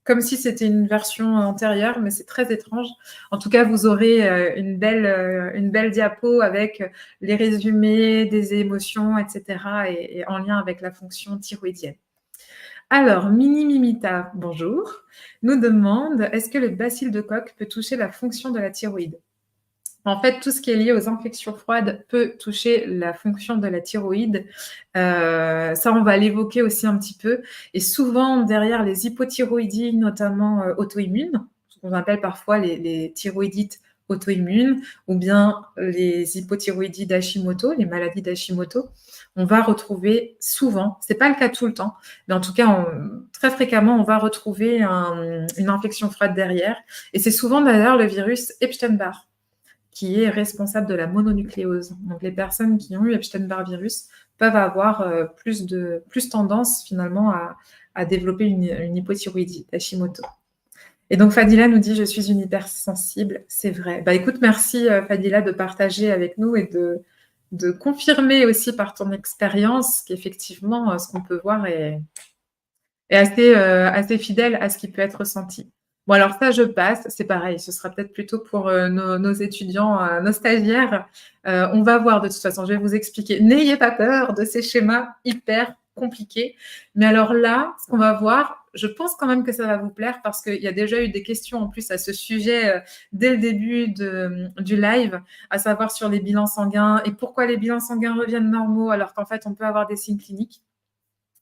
comme si c'était une version antérieure, mais c'est très étrange. En tout cas, vous aurez une belle diapo avec les résumés des émotions, etc. et en lien avec la fonction thyroïdienne. Alors, Mini Mimita, bonjour, nous demande: est-ce que le bacille de Koch peut toucher la fonction de la thyroïde? En fait, tout ce qui est lié aux infections froides peut toucher la fonction de la thyroïde. Ça, on va l'évoquer aussi un petit peu. Et souvent, derrière les hypothyroïdies, notamment auto-immunes, ce qu'on appelle parfois les thyroïdites auto-immunes, ou bien les hypothyroïdies d'Hashimoto, les maladies d'Hashimoto, on va retrouver souvent, c'est pas le cas tout le temps, mais en tout cas, très fréquemment, on va retrouver une infection froide derrière. Et c'est souvent d'ailleurs le virus Epstein-Barr qui est responsable de la mononucléose. Donc, les personnes qui ont eu Epstein-Barr virus peuvent avoir plus tendance finalement à développer une hypothyroïdie, Hashimoto. Et donc, Fadila nous dit: je suis une hypersensible. C'est vrai. Bah, écoute, merci Fadila de partager avec nous et de confirmer aussi par ton expérience qu'effectivement, ce qu'on peut voir est assez fidèle à ce qui peut être ressenti. Bon, alors ça, je passe. C'est pareil, ce sera peut-être plutôt pour nos étudiants, nos stagiaires. On va voir de toute façon, je vais vous expliquer. N'ayez pas peur de ces schémas hyper compliqués. Mais alors là, ce qu'on va voir, je pense quand même que ça va vous plaire parce qu'il y a déjà eu des questions en plus à ce sujet dès le début du live, à savoir sur les bilans sanguins et pourquoi les bilans sanguins reviennent normaux alors qu'en fait, on peut avoir des signes cliniques.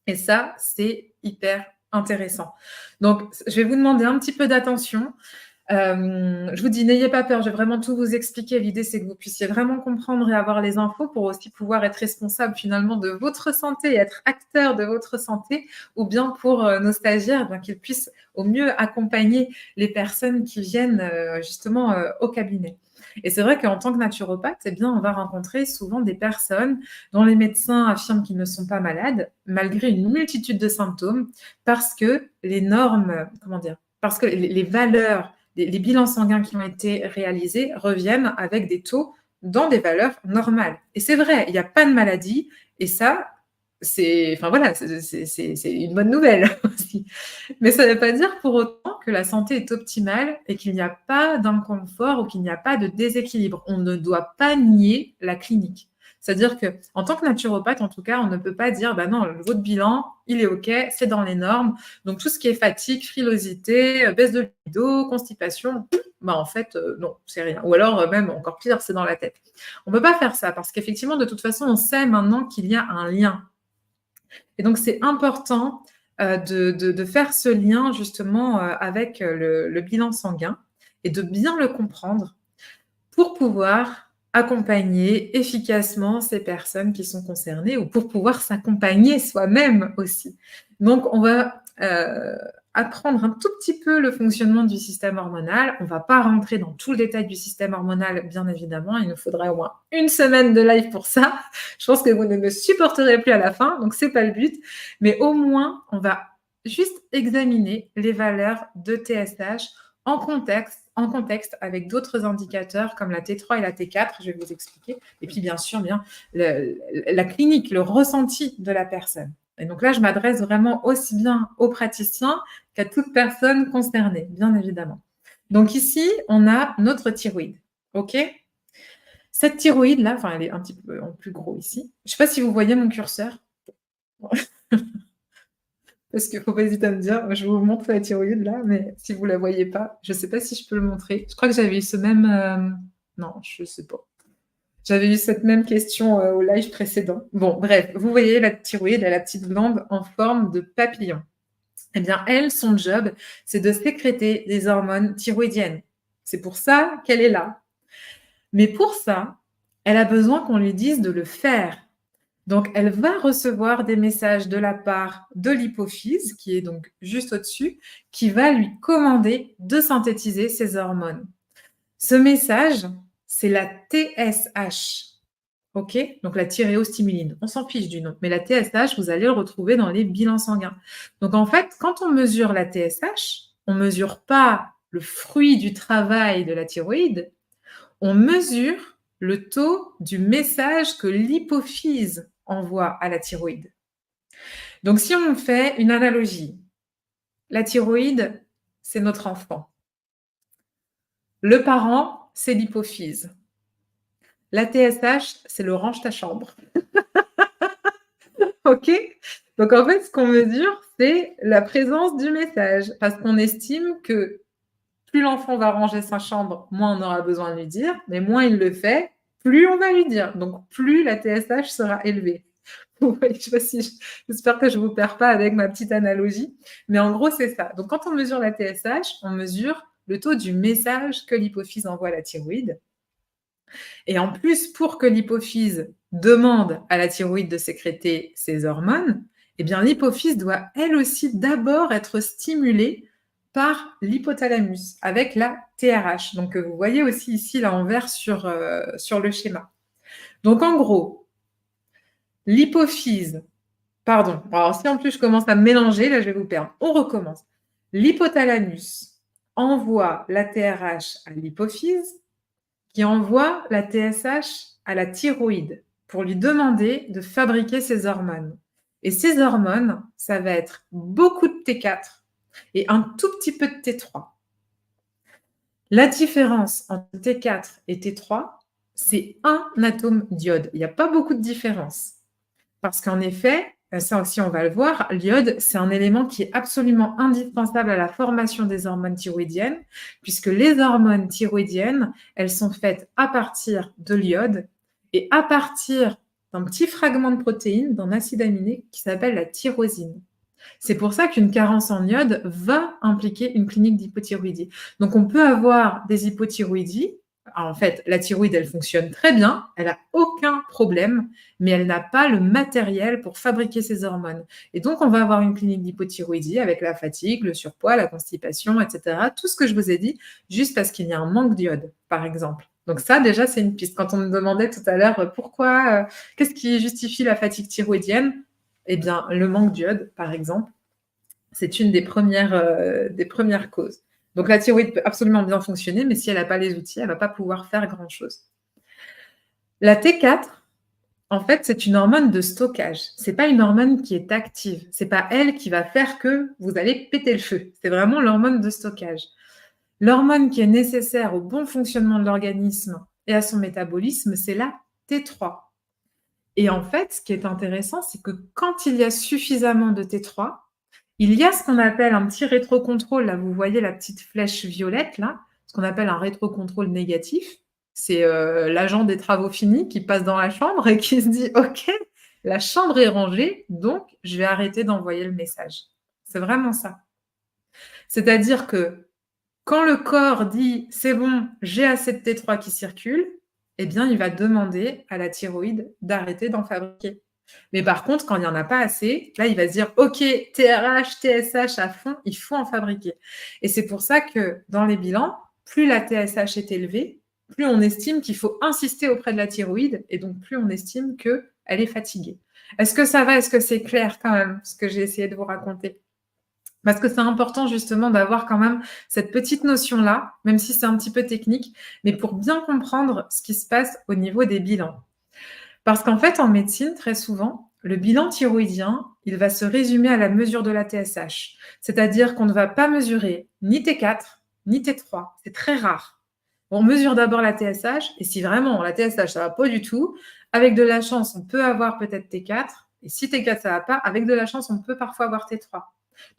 Et ça, c'est hyper intéressant. Donc, je vais vous demander un petit peu d'attention. Je vous dis, n'ayez pas peur, je vais vraiment tout vous expliquer. L'idée, c'est que vous puissiez vraiment comprendre et avoir les infos pour aussi pouvoir être responsable finalement de votre santé et être acteur de votre santé, ou bien pour nos stagiaires, qu'ils puissent au mieux accompagner les personnes qui viennent justement au cabinet. Et c'est vrai qu'en tant que naturopathe, eh bien, on va rencontrer souvent des personnes dont les médecins affirment qu'ils ne sont pas malades, malgré une multitude de symptômes, parce que les normes, parce que les valeurs, les bilans sanguins qui ont été réalisés reviennent avec des taux dans des valeurs normales. Et c'est vrai, il n'y a pas de maladie, et ça, enfin voilà, c'est une bonne nouvelle aussi. Mais ça ne veut pas dire pour autant que la santé est optimale et qu'il n'y a pas d'inconfort ou qu'il n'y a pas de déséquilibre. On ne doit pas nier la clinique. C'est-à-dire qu'en tant que naturopathe, en tout cas, on ne peut pas dire, bah non, votre bilan, il est OK, c'est dans les normes. Donc, tout ce qui est fatigue, frilosité, baisse de libido, constipation, bah en fait, non, c'est rien. Ou alors, même encore pire, c'est dans la tête. On ne peut pas faire ça parce qu'effectivement, de toute façon, on sait maintenant qu'il y a un lien. Et donc, c'est important de faire ce lien justement avec le bilan sanguin et de bien le comprendre pour pouvoir accompagner efficacement ces personnes qui sont concernées ou pour pouvoir s'accompagner soi-même aussi. Donc, on va apprendre un tout petit peu le fonctionnement du système hormonal. On ne va pas rentrer dans tout le détail du système hormonal, bien évidemment. Il nous faudrait au moins une semaine de live pour ça. Je pense que vous ne me supporterez plus à la fin, donc ce n'est pas le but. Mais au moins, on va juste examiner les valeurs de TSH en contexte avec d'autres indicateurs comme la T3 et la T4, je vais vous expliquer. Et puis, bien sûr, la clinique, le ressenti de la personne. Et donc là, je m'adresse vraiment aussi bien aux praticiens qu'à toute personne concernée, bien évidemment. Donc ici, on a notre thyroïde. OK ? Cette thyroïde-là, enfin, elle est un petit peu en plus gros ici. Je ne sais pas si vous voyez mon curseur. Parce qu'il ne faut pas hésiter à me dire, je vous montre la thyroïde là, mais si vous ne la voyez pas, je ne sais pas si je peux le montrer. Je crois que j'avais eu ce même... non, je ne sais pas. J'avais eu cette même question au live précédent. Bon, bref, vous voyez la thyroïde, elle a la petite glande en forme de papillon. Eh bien, elle, son job, c'est de sécréter des hormones thyroïdiennes. C'est pour ça qu'elle est là. Mais pour ça, elle a besoin qu'on lui dise de le faire. Donc, elle va recevoir des messages de la part de l'hypophyse, qui est donc juste au-dessus, qui va lui commander de synthétiser ces hormones. Ce message, c'est la TSH. OK ? Donc, la thyréostimuline. On s'en fiche du nom. Mais la TSH, vous allez le retrouver dans les bilans sanguins. Donc, en fait, quand on mesure la TSH, on ne mesure pas le fruit du travail de la thyroïde, on mesure le taux du message que l'hypophyse envoie à la thyroïde. Donc, si on fait une analogie, la thyroïde, c'est notre enfant. Le parent, c'est l'hypophyse. La TSH, c'est le range ta chambre. OK ? Donc, en fait, ce qu'on mesure, c'est la présence du message. Parce qu'on estime que plus l'enfant va ranger sa chambre, moins on aura besoin de lui dire, mais moins il le fait, plus on va lui dire. Donc, plus la TSH sera élevée. J'espère que je ne vous perds pas avec ma petite analogie. Mais en gros, c'est ça. Donc, quand on mesure la TSH, on mesure le taux du message que l'hypophyse envoie à la thyroïde. Et en plus, pour que l'hypophyse demande à la thyroïde de sécréter ces hormones, eh bien, l'hypophyse doit elle aussi d'abord être stimulée par l'hypothalamus avec la TRH. Donc, vous voyez aussi ici là en vert sur le schéma. Donc, en gros, l'hypophyse, pardon, alors si en plus je commence à me mélanger, là je vais vous perdre. On recommence. L'hypothalamus envoie la TRH à l'hypophyse qui envoie la TSH à la thyroïde pour lui demander de fabriquer ses hormones. Et ces hormones, ça va être beaucoup de T4 et un tout petit peu de T3. La différence entre T4 et T3, c'est un atome d'iode. Il n'y a pas beaucoup de différence. Parce qu'en effet, ça aussi on va le voir, l'iode, c'est un élément qui est absolument indispensable à la formation des hormones thyroïdiennes, puisque les hormones thyroïdiennes, elles sont faites à partir de l'iode et à partir d'un petit fragment de protéine, d'un acide aminé qui s'appelle la tyrosine. C'est pour ça qu'une carence en iode va impliquer une clinique d'hypothyroïdie. Donc, on peut avoir des hypothyroïdies. En fait, la thyroïde, elle fonctionne très bien, elle n'a aucun problème, mais elle n'a pas le matériel pour fabriquer ses hormones. Et donc, on va avoir une clinique d'hypothyroïdie avec la fatigue, le surpoids, la constipation, etc. Tout ce que je vous ai dit, juste parce qu'il y a un manque d'iode, par exemple. Donc ça, déjà, c'est une piste. Quand on me demandait tout à l'heure pourquoi, qu'est-ce qui justifie la fatigue thyroïdienne ? Eh bien, le manque d'iode, par exemple, c'est une des premières causes. Donc, la thyroïde peut absolument bien fonctionner, mais si elle n'a pas les outils, elle ne va pas pouvoir faire grand-chose. La T4, En fait, c'est une hormone de stockage. C'est pas une hormone qui est active. C'est pas elle qui va faire que vous allez péter le feu. C'est vraiment l'hormone de stockage. L'hormone qui est nécessaire au bon fonctionnement de l'organisme et à son métabolisme, c'est la T3. Et en fait, ce qui est intéressant, c'est que quand il y a suffisamment de T3, il y a ce qu'on appelle un petit rétrocontrôle. Là, vous voyez la petite flèche violette, là, ce qu'on appelle un rétrocontrôle négatif. C'est l'agent des travaux finis qui passe dans la chambre et qui se dit: OK, la chambre est rangée, donc je vais arrêter d'envoyer le message. C'est vraiment ça. C'est-à-dire que quand le corps dit: «C'est bon, j'ai assez de T3 qui circule», eh bien, il va demander à la thyroïde d'arrêter d'en fabriquer. Mais par contre, quand il n'y en a pas assez, là, il va se dire: «OK, TRH, TSH à fond, il faut en fabriquer». Et c'est pour ça que dans les bilans, plus la TSH est élevée, plus on estime qu'il faut insister auprès de la thyroïde et donc plus on estime qu'elle est fatiguée. Est-ce que ça va? Est-ce que c'est clair quand même, ce que j'ai essayé de vous raconter? Parce que c'est important justement d'avoir quand même cette petite notion-là, même si c'est un petit peu technique, mais pour bien comprendre ce qui se passe au niveau des bilans. Parce qu'en fait, en médecine, très souvent, le bilan thyroïdien, il va se résumer à la mesure de la TSH. C'est-à-dire qu'on ne va pas mesurer ni T4, ni T3. C'est très rare. On mesure d'abord la TSH, et si vraiment la TSH, ça va pas du tout, avec de la chance, on peut avoir peut-être T4, et si T4, ça va pas, avec de la chance, on peut parfois avoir T3.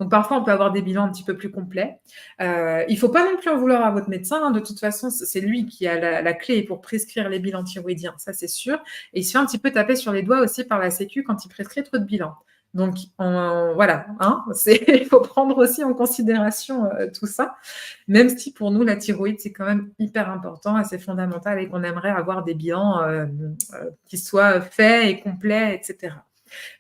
Donc parfois, on peut avoir des bilans un petit peu plus complets. Il ne faut pas non plus en vouloir à votre médecin. Hein. De toute façon, c'est lui qui a la clé pour prescrire les bilans thyroïdiens, ça c'est sûr. Et il se fait un petit peu taper sur les doigts aussi par la Sécu quand il prescrit trop de bilans. Donc voilà, hein, il faut prendre aussi en considération tout ça, même si pour nous, la thyroïde, c'est quand même hyper important, assez fondamental et qu'on aimerait avoir des bilans qui soient faits et complets, etc.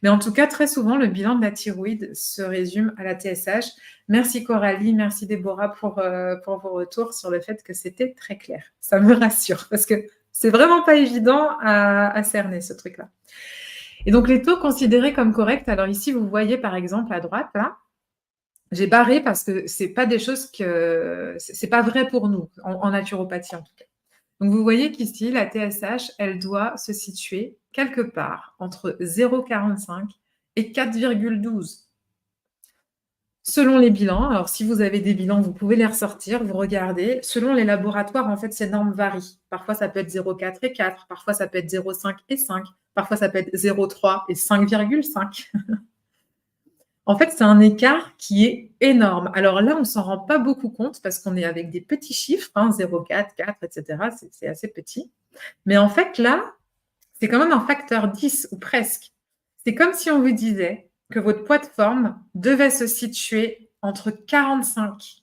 Mais en tout cas, très souvent, le bilan de la thyroïde se résume à la TSH. Merci Coralie, merci Déborah pour vos retours sur le fait que c'était très clair. Ça me rassure parce que c'est vraiment pas évident à cerner ce truc-là. Et donc, les taux considérés comme corrects, alors ici, vous voyez par exemple à droite, là, j'ai barré parce que c'est pas des choses que c'est pas vrai pour nous, en naturopathie en tout cas. Donc, vous voyez qu'ici, la TSH, elle doit se situer quelque part entre 0,45 et 4,12. Selon les bilans, alors si vous avez des bilans, vous pouvez les ressortir, vous regardez. Selon les laboratoires, en fait, ces normes varient. Parfois, ça peut être 0,4 et 4, parfois, ça peut être 0,5 et 5, parfois, ça peut être 0,3 et 5,5. En fait, c'est un écart qui est énorme. Alors là, on ne s'en rend pas beaucoup compte parce qu'on est avec des petits chiffres, hein, 0,4, 4, etc. C'est assez petit. Mais en fait, là, c'est quand même un facteur 10 ou presque. C'est comme si on vous disait que votre poids de forme devait se situer entre 45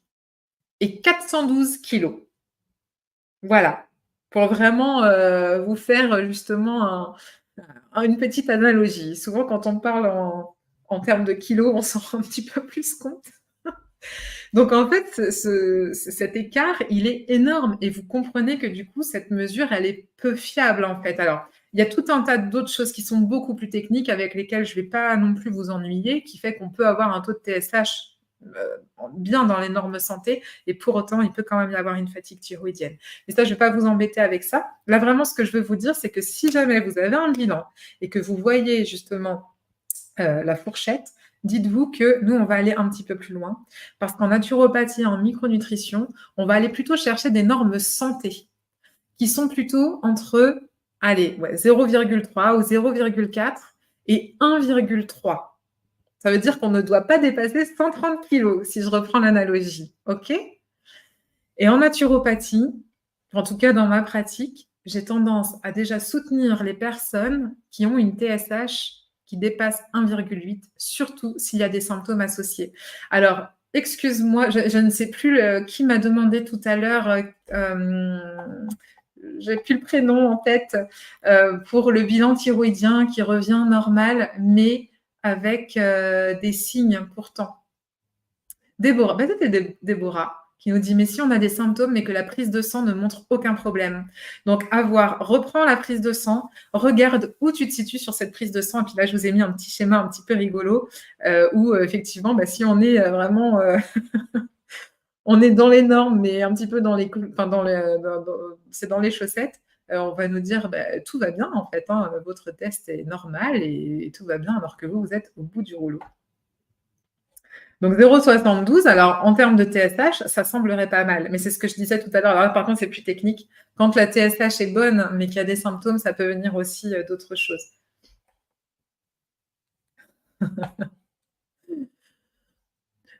et 412 kilos. Voilà, pour vraiment vous faire justement une petite analogie. Souvent, quand on parle en termes de kilos, on s'en rend un petit peu plus compte. Donc, en fait, cet écart, il est énorme et vous comprenez que du coup, cette mesure, elle est peu fiable en fait. Alors, il y a tout un tas d'autres choses qui sont beaucoup plus techniques avec lesquelles je ne vais pas non plus vous ennuyer, qui fait qu'on peut avoir un taux de TSH bien dans les normes santé et pour autant, il peut quand même y avoir une fatigue thyroïdienne. Mais ça, je ne vais pas vous embêter avec ça. Là, vraiment, ce que je veux vous dire, c'est que si jamais vous avez un bilan et que vous voyez justement la fourchette, dites-vous que nous, on va aller un petit peu plus loin parce qu'en naturopathie, en micronutrition, on va aller plutôt chercher des normes santé qui sont plutôt entre, allez, 0,3 ou 0,4 et 1,3. Ça veut dire qu'on ne doit pas dépasser 130 kilos, si je reprends l'analogie. OK? Et en naturopathie, en tout cas dans ma pratique, j'ai tendance à déjà soutenir les personnes qui ont une TSH qui dépasse 1,8, surtout s'il y a des symptômes associés. Alors, excuse-moi, je ne sais plus qui m'a demandé tout à l'heure, j'ai plus le prénom en tête, pour le bilan thyroïdien qui revient normal, mais avec des signes pourtant. Déborah, c'était Déborah qui nous dit, mais si on a des symptômes, mais que la prise de sang ne montre aucun problème. Donc, à voir, reprends la prise de sang, regarde où tu te situes sur cette prise de sang. Et puis là, je vous ai mis un petit schéma un petit peu rigolo où, effectivement, si on est vraiment... on est dans les normes, mais un petit peu dans les... Enfin, c'est dans les chaussettes. on va nous dire: «Bah, tout va bien en fait, hein, votre test est normal et tout va bien», alors que vous, vous êtes au bout du rouleau. Donc 0,72, alors en termes de TSH, ça semblerait pas mal, mais c'est ce que je disais tout à l'heure. Alors là, par contre, c'est plus technique. Quand la TSH est bonne, mais qu'il y a des symptômes, ça peut venir aussi, d'autres choses.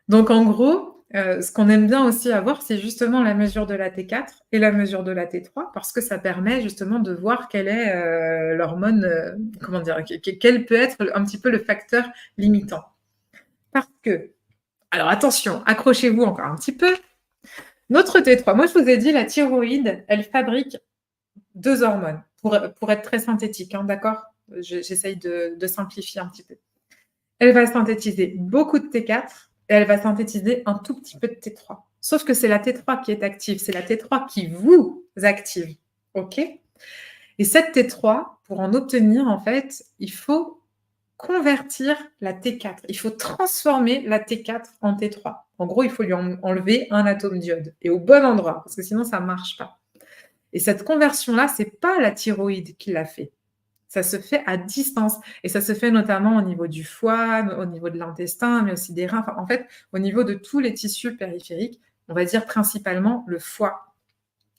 Donc en gros, ce qu'on aime bien aussi avoir, c'est justement la mesure de la T4 et la mesure de la T3 parce que ça permet justement de voir quelle est, l'hormone, comment dire? Quel peut être un petit peu le facteur limitant. Parce que alors attention, accrochez-vous encore un petit peu. Notre T3, moi je vous ai dit la thyroïde, elle fabrique 2 hormones pour être très synthétique, hein, d'accord? J'essaye de simplifier un petit peu. Elle va synthétiser beaucoup de T4 et elle va synthétiser un tout petit peu de T3. Sauf que c'est la T3 qui est active, c'est la T3 qui vous active, OK? Et cette T3, pour en obtenir, en fait, il faut convertir la T4. Il faut transformer la T4 en T3. En gros, il faut lui enlever un atome d'iode et au bon endroit, parce que sinon ça ne marche pas. Et cette conversion-là, c'est pas la thyroïde qui l'a fait. Ça se fait à distance et ça se fait notamment au niveau du foie, au niveau de l'intestin, mais aussi des reins. Enfin, en fait, au niveau de tous les tissus périphériques, on va dire principalement le foie.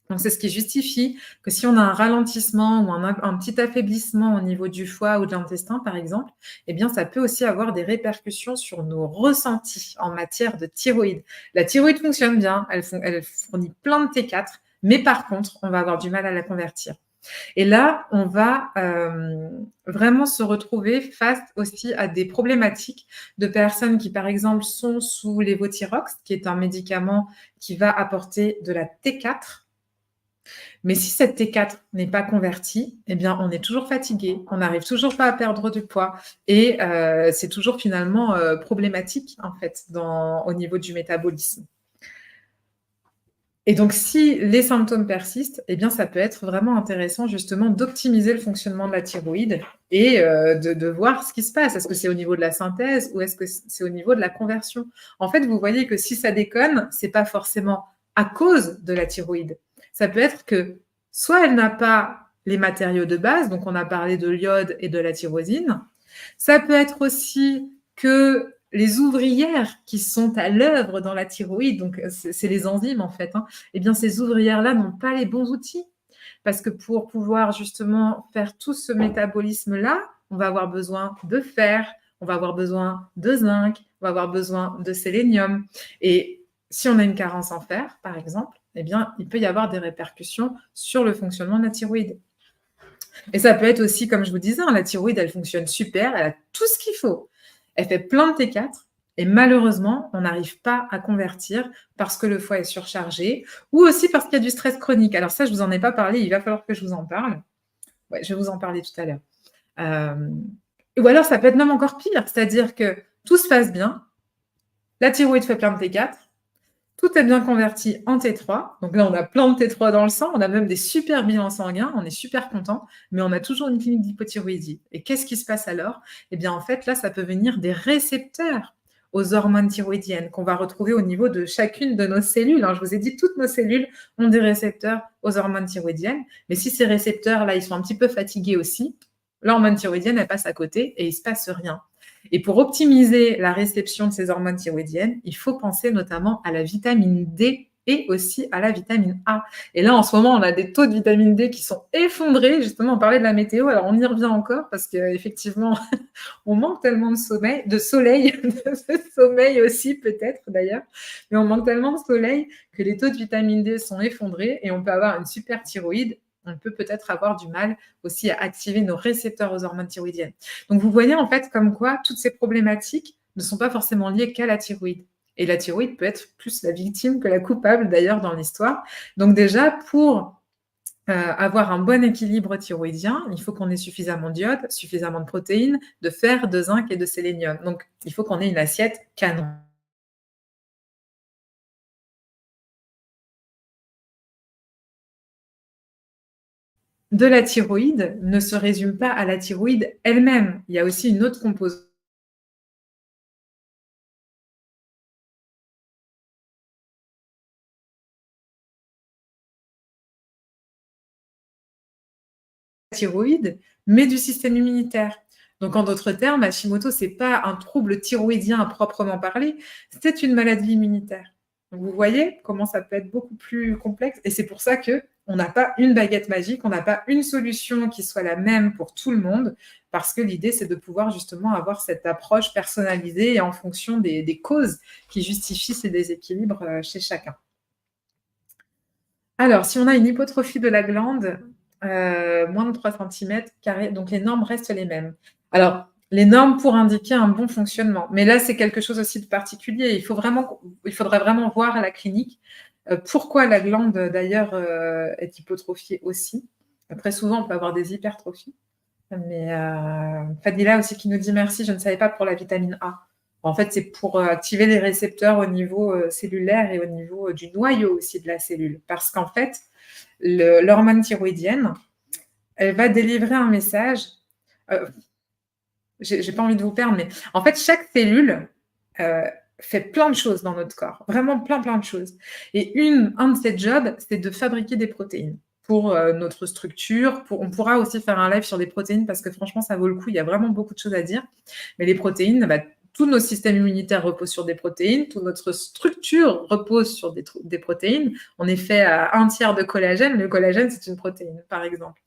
Donc, c'est ce qui justifie que si on a un ralentissement ou un petit affaiblissement au niveau du foie ou de l'intestin, par exemple, eh bien, ça peut aussi avoir des répercussions sur nos ressentis en matière de thyroïde. La thyroïde fonctionne bien, elle fournit plein de T4, mais par contre, on va avoir du mal à la convertir. Et là, on va vraiment se retrouver face aussi à des problématiques de personnes qui, par exemple, sont sous lévothyrox, qui est un médicament qui va apporter de la T4. Mais si cette T4 n'est pas convertie, eh bien, on est toujours fatigué, on n'arrive toujours pas à perdre du poids et c'est toujours finalement problématique, en fait, au niveau du métabolisme. Et donc, si les symptômes persistent, eh bien, ça peut être vraiment intéressant justement d'optimiser le fonctionnement de la thyroïde et de voir ce qui se passe. Est-ce que c'est au niveau de la synthèse ou est-ce que c'est au niveau de la conversion? En fait, vous voyez que si ça déconne, c'est pas forcément à cause de la thyroïde. Ça peut être que soit elle n'a pas les matériaux de base, donc on a parlé de l'iode et de la tyrosine. Ça peut être aussi que les ouvrières qui sont à l'œuvre dans la thyroïde, donc c'est les enzymes en fait, hein, eh bien ces ouvrières-là n'ont pas les bons outils. Parce que pour pouvoir justement faire tout ce métabolisme-là, on va avoir besoin de fer, on va avoir besoin de zinc, on va avoir besoin de sélénium. Et si on a une carence en fer, par exemple, eh bien, il peut y avoir des répercussions sur le fonctionnement de la thyroïde. Et ça peut être aussi, comme je vous disais, hein, la thyroïde, elle fonctionne super, elle a tout ce qu'il faut. Elle fait plein de T4 et malheureusement, on n'arrive pas à convertir parce que le foie est surchargé ou aussi parce qu'il y a du stress chronique. Alors ça, je vous en ai pas parlé, il va falloir que je vous en parle. Ouais, je vais vous en parler tout à l'heure. Ou alors ça peut être même encore pire, c'est-à-dire que tout se passe bien, la thyroïde fait plein de T4, tout est bien converti en T3. Donc là, on a plein de T3 dans le sang. On a même des super bilans sanguins. On est super content. Mais on a toujours une clinique d'hypothyroïdie. Et qu'est-ce qui se passe alors? Eh bien, en fait, là, ça peut venir des récepteurs aux hormones thyroïdiennes qu'on va retrouver au niveau de chacune de nos cellules. Je vous ai dit, toutes nos cellules ont des récepteurs aux hormones thyroïdiennes. Mais si ces récepteurs-là, ils sont un petit peu fatigués aussi, l'hormone thyroïdienne, elle passe à côté et il ne se passe rien. Et pour optimiser la réception de ces hormones thyroïdiennes, il faut penser notamment à la vitamine D et aussi à la vitamine A. Et là, en ce moment, on a des taux de vitamine D qui sont effondrés. Justement, on parlait de la météo, alors on y revient encore parce qu'effectivement, on manque tellement de soleil, de sommeil aussi peut-être d'ailleurs, mais on manque tellement de soleil que les taux de vitamine D sont effondrés et on peut avoir une super thyroïde. On peut peut-être avoir du mal aussi à activer nos récepteurs aux hormones thyroïdiennes. Donc, vous voyez en fait comme quoi toutes ces problématiques ne sont pas forcément liées qu'à la thyroïde. Et la thyroïde peut être plus la victime que la coupable d'ailleurs dans l'histoire. Donc déjà, pour avoir un bon équilibre thyroïdien, il faut qu'on ait suffisamment d'iode, suffisamment de protéines, de fer, de zinc et de sélénium. Donc, il faut qu'on ait une assiette canon. De la thyroïde ne se résume pas à la thyroïde elle-même. Il y a aussi une autre composante thyroïde, mais du système immunitaire. Donc, en d'autres termes, Hashimoto, c'est pas un trouble thyroïdien à proprement parler, c'est une maladie immunitaire. Donc, vous voyez comment ça peut être beaucoup plus complexe et c'est pour ça qu'on n'a pas une baguette magique, on n'a pas une solution qui soit la même pour tout le monde, parce que l'idée, c'est de pouvoir justement avoir cette approche personnalisée et en fonction des causes qui justifient ces déséquilibres chez chacun. Alors, si on a une hypotrophie de la glande, moins de 3 centimètres carrés, donc les normes restent les mêmes. Alors, les normes pour indiquer un bon fonctionnement, mais là, c'est quelque chose aussi de particulier. Il faudrait vraiment voir à la clinique, pourquoi la glande d'ailleurs, est hypotrophiée aussi. Très souvent, on peut avoir des hypertrophies, mais Fadila aussi qui nous dit: «Merci, je ne savais pas pour la vitamine A». En fait, c'est pour, activer les récepteurs au niveau, cellulaire et au niveau, du noyau aussi de la cellule. Parce qu'en fait, l'hormone thyroïdienne, elle va délivrer un message, heu, j'ai pas envie de vous perdre, mais en fait, chaque cellule, heu, fait plein de choses dans notre corps, vraiment plein, plein de choses et un de ses jobs, c'est de fabriquer des protéines pour, notre structure, on pourra aussi faire un live sur les protéines parce que franchement, ça vaut le coup, il y a vraiment beaucoup de choses à dire. Mais les protéines, bah, tout notre système immunitaire repose sur des protéines, toute notre structure repose sur des protéines. On est fait à 1/3 de collagène, le collagène, c'est une protéine, par exemple.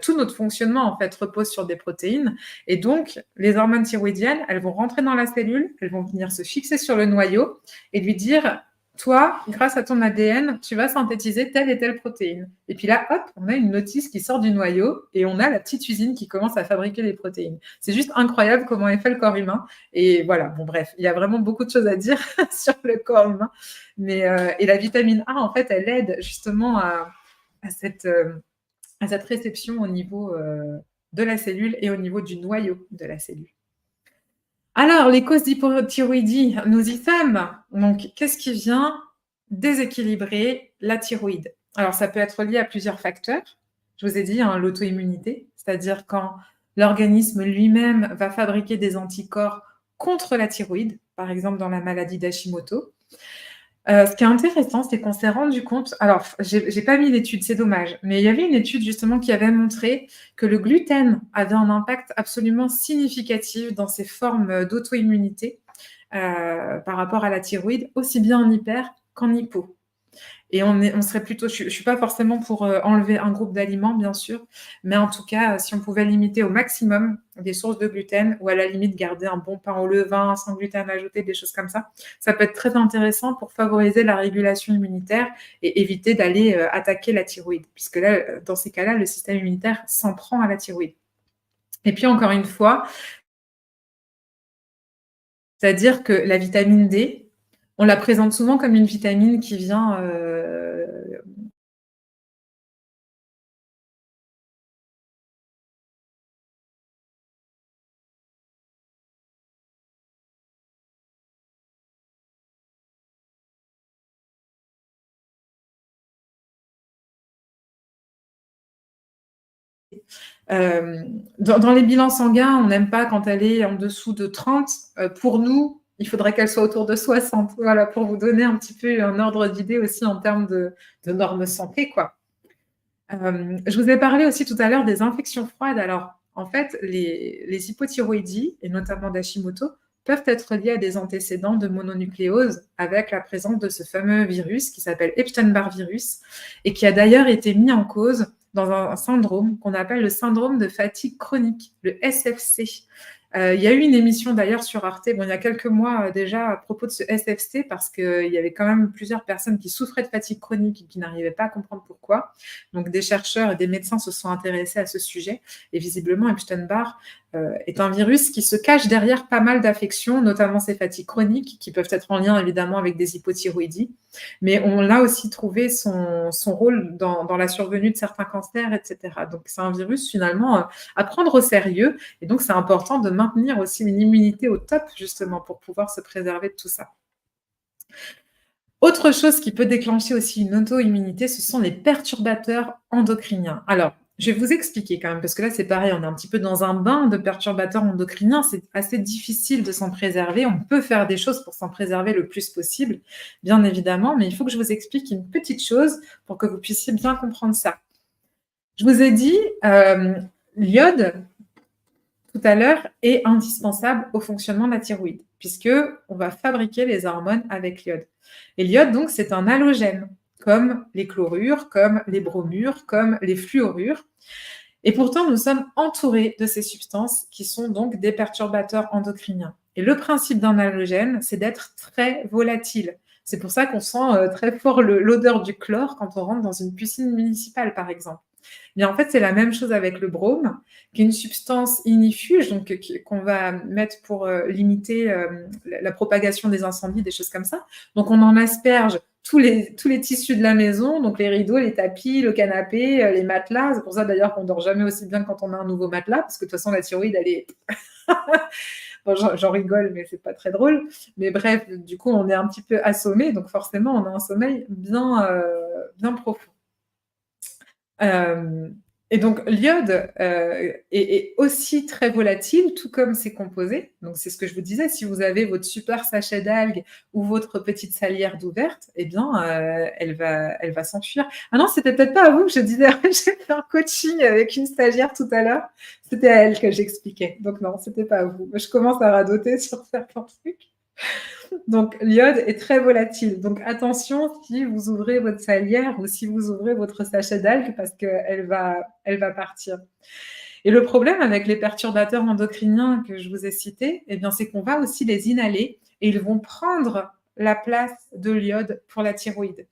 Tout notre fonctionnement en fait repose sur des protéines et donc les hormones thyroïdiennes, elles vont rentrer dans la cellule, elles vont venir se fixer sur le noyau et lui dire: «Toi, grâce à ton ADN, tu vas synthétiser telle et telle protéine» et puis là, hop, on a une notice qui sort du noyau et on a la petite usine qui commence à fabriquer les protéines. C'est juste incroyable comment est fait le corps humain et voilà, bon bref, il y a vraiment beaucoup de choses à dire sur le corps humain, mais et la vitamine A, en fait, elle aide justement à cette, à cette réception au niveau de la cellule et au niveau du noyau de la cellule. Alors, les causes d'hypothyroïdie, nous y sommes. Donc, qu'est-ce qui vient déséquilibrer la thyroïde? Alors, ça peut être lié à plusieurs facteurs. Je vous ai dit, hein, l'auto-immunité, c'est-à-dire quand l'organisme lui-même va fabriquer des anticorps contre la thyroïde, par exemple dans la maladie d'Hashimoto. Ce qui est intéressant, c'est qu'on s'est rendu compte alors j'ai pas mis l'étude, c'est dommage, mais il y avait une étude justement qui avait montré que le gluten avait un impact absolument significatif dans ces formes, d'auto-immunité, par rapport à la thyroïde, aussi bien en hyper qu'en hypo. Et on serait plutôt je suis pas forcément pour, enlever un groupe d'aliments, bien sûr, mais en tout cas, si on pouvait limiter au maximum des sources de gluten ou à la limite garder un bon pain au levain sans gluten ajouté, des choses comme ça peut être très intéressant pour favoriser la régulation immunitaire et éviter d'aller, attaquer la thyroïde. Puisque là, dans ces cas-là, le système immunitaire s'en prend à la thyroïde. Et puis encore une fois, c'est-à-dire que la vitamine D, on la présente souvent comme une vitamine qui vient, dans les bilans sanguins, on n'aime pas quand elle est en dessous de 30. Pour nous, il faudrait qu'elle soit autour de 60. Voilà, pour vous donner un petit peu un ordre d'idée aussi en termes de normes santé, quoi. Je vous ai parlé aussi tout à l'heure des infections froides. Alors, en fait, les hypothyroïdies, et notamment d'Hashimoto, peuvent être liées à des antécédents de mononucléose avec la présence de ce fameux virus qui s'appelle Epstein-Barr virus et qui a d'ailleurs été mis en cause dans un syndrome qu'on appelle le syndrome de fatigue chronique, le SFC. Il y a eu une émission d'ailleurs sur Arte, bon, il y a quelques mois déjà à propos de ce SFC parce qu'il y avait quand même plusieurs personnes qui souffraient de fatigue chronique et qui n'arrivaient pas à comprendre pourquoi. Donc des chercheurs et des médecins se sont intéressés à ce sujet et visiblement Epstein-Barr est un virus qui se cache derrière pas mal d'affections, notamment ces fatigues chroniques qui peuvent être en lien évidemment avec des hypothyroïdies. Mais on a aussi trouvé son rôle dans la survenue de certains cancers, etc. Donc c'est un virus finalement à prendre au sérieux et donc c'est important de maintenir aussi une immunité au top justement pour pouvoir se préserver de tout ça. Autre chose qui peut déclencher aussi une auto-immunité, ce sont les perturbateurs endocriniens. Alors, je vais vous expliquer quand même, parce que là, c'est pareil, on est un petit peu dans un bain de perturbateurs endocriniens. C'est assez difficile de s'en préserver. On peut faire des choses pour s'en préserver le plus possible, bien évidemment, mais il faut que je vous explique une petite chose pour que vous puissiez bien comprendre ça. Je vous ai dit, l'iode, tout à l'heure, est indispensable au fonctionnement de la thyroïde, puisqu'on va fabriquer les hormones avec l'iode. Et l'iode, donc, c'est un halogène, comme les chlorures, comme les bromures, comme les fluorures. Et pourtant, nous sommes entourés de ces substances qui sont donc des perturbateurs endocriniens. Et le principe d'un halogène, c'est d'être très volatile. C'est pour ça qu'on sent très fort l'odeur du chlore quand on rentre dans une piscine municipale, par exemple. Mais en fait, c'est la même chose avec le brome, qui est une substance ignifuge, donc qu'on va mettre pour limiter la propagation des incendies, des choses comme ça. Donc, on en asperge tous les tissus de la maison, donc les rideaux, les tapis, le canapé, les matelas. C'est pour ça d'ailleurs qu'on dort jamais aussi bien quand on a un nouveau matelas, parce que de toute façon, la thyroïde, elle est... Bon, j'en rigole, mais c'est pas très drôle. Mais bref, du coup, on est un petit peu assommé, donc forcément, on a un sommeil bien profond. Et donc l'iode est aussi très volatile, tout comme ses composés. Donc c'est ce que je vous disais, si vous avez votre super sachet d'algues ou votre petite salière d'ouverte, eh bien elle va s'enfuir. Ah non, c'était peut-être pas à vous que je disais, j'ai fait un coaching avec une stagiaire tout à l'heure, c'était à elle que j'expliquais. Donc non, c'était pas à vous. Je commence à radoter sur certains trucs. Donc, l'iode est très volatile. Donc, attention si vous ouvrez votre salière ou si vous ouvrez votre sachet d'algues parce qu'elle va partir. Et le problème avec les perturbateurs endocriniens que je vous ai cités, eh bien, c'est qu'on va aussi les inhaler et ils vont prendre la place de l'iode pour la thyroïde.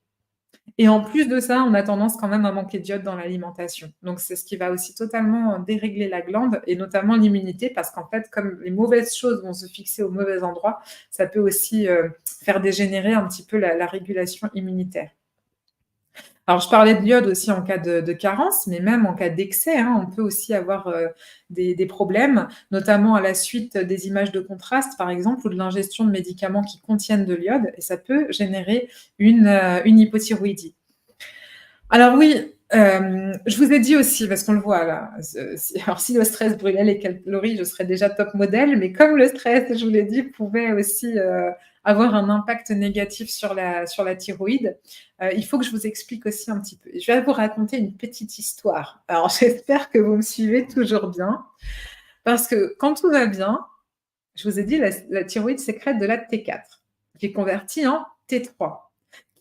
Et en plus de ça, on a tendance quand même à manquer d'iode dans l'alimentation. Donc, c'est ce qui va aussi totalement dérégler la glande et notamment l'immunité parce qu'en fait, comme les mauvaises choses vont se fixer au mauvais endroit, ça peut aussi faire dégénérer un petit peu la régulation immunitaire. Alors, je parlais de l'iode aussi en cas de carence, mais même en cas d'excès, hein, on peut aussi avoir des problèmes, notamment à la suite des images de contraste, par exemple, ou de l'ingestion de médicaments qui contiennent de l'iode, et ça peut générer une hypothyroïdie. Alors oui, je vous ai dit aussi, parce qu'on le voit là, alors si le stress brûlait les calories, je serais déjà top modèle, mais comme le stress, je vous l'ai dit, pouvait aussi avoir un impact négatif sur la thyroïde, il faut que je vous explique aussi un petit peu. Je vais vous raconter une petite histoire. Alors j'espère que vous me suivez toujours bien, parce que quand tout va bien, je vous ai dit, la thyroïde sécrète de la T4, qui est convertie en T3,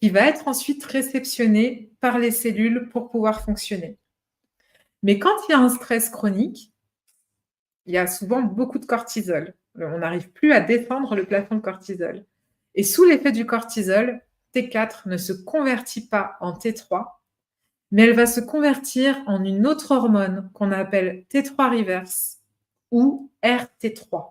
qui va être ensuite réceptionné par les cellules pour pouvoir fonctionner. Mais quand il y a un stress chronique, il y a souvent beaucoup de cortisol. On n'arrive plus à défendre le plafond de cortisol. Et sous l'effet du cortisol, T4 ne se convertit pas en T3, mais elle va se convertir en une autre hormone qu'on appelle T3 reverse ou RT3.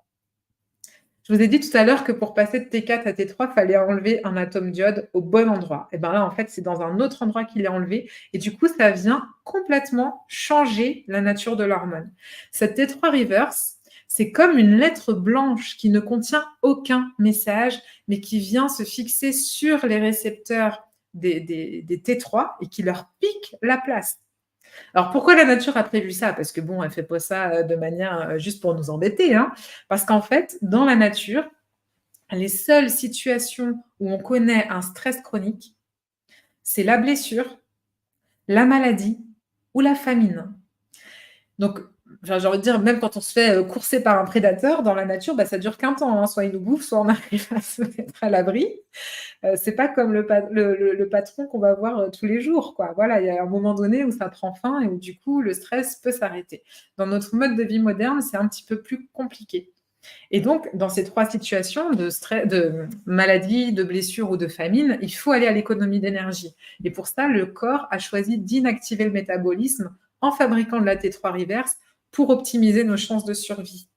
Je vous ai dit tout à l'heure que pour passer de T4 à T3, il fallait enlever un atome d'iode au bon endroit. Et bien là, en fait, c'est dans un autre endroit qu'il est enlevé. Et du coup, ça vient complètement changer la nature de l'hormone. Cette T3 reverse, c'est comme une lettre blanche qui ne contient aucun message, mais qui vient se fixer sur les récepteurs des T3 et qui leur pique la place. Alors pourquoi la nature a prévu ça? Parce que bon, elle fait pas ça de manière juste pour nous embêter, hein. Parce qu'en fait, dans la nature, les seules situations où on connaît un stress chronique, c'est la blessure, la maladie ou la famine. Donc, j'ai envie de dire, même quand on se fait courser par un prédateur dans la nature, bah, ça dure qu'un temps, hein. Soit il nous bouffe, soit on arrive à se mettre à l'abri. C'est pas comme le patron qu'on va voir tous les jours, quoi. Voilà, il y a un moment donné où ça prend fin et où du coup le stress peut s'arrêter. Dans notre mode de vie moderne, c'est un petit peu plus compliqué. Et donc, dans ces trois situations de stress, de maladie, de blessure ou de famine, il faut aller à l'économie d'énergie. Et pour ça, le corps a choisi d'inactiver le métabolisme en fabriquant de la T3 reverse pour optimiser nos chances de survie.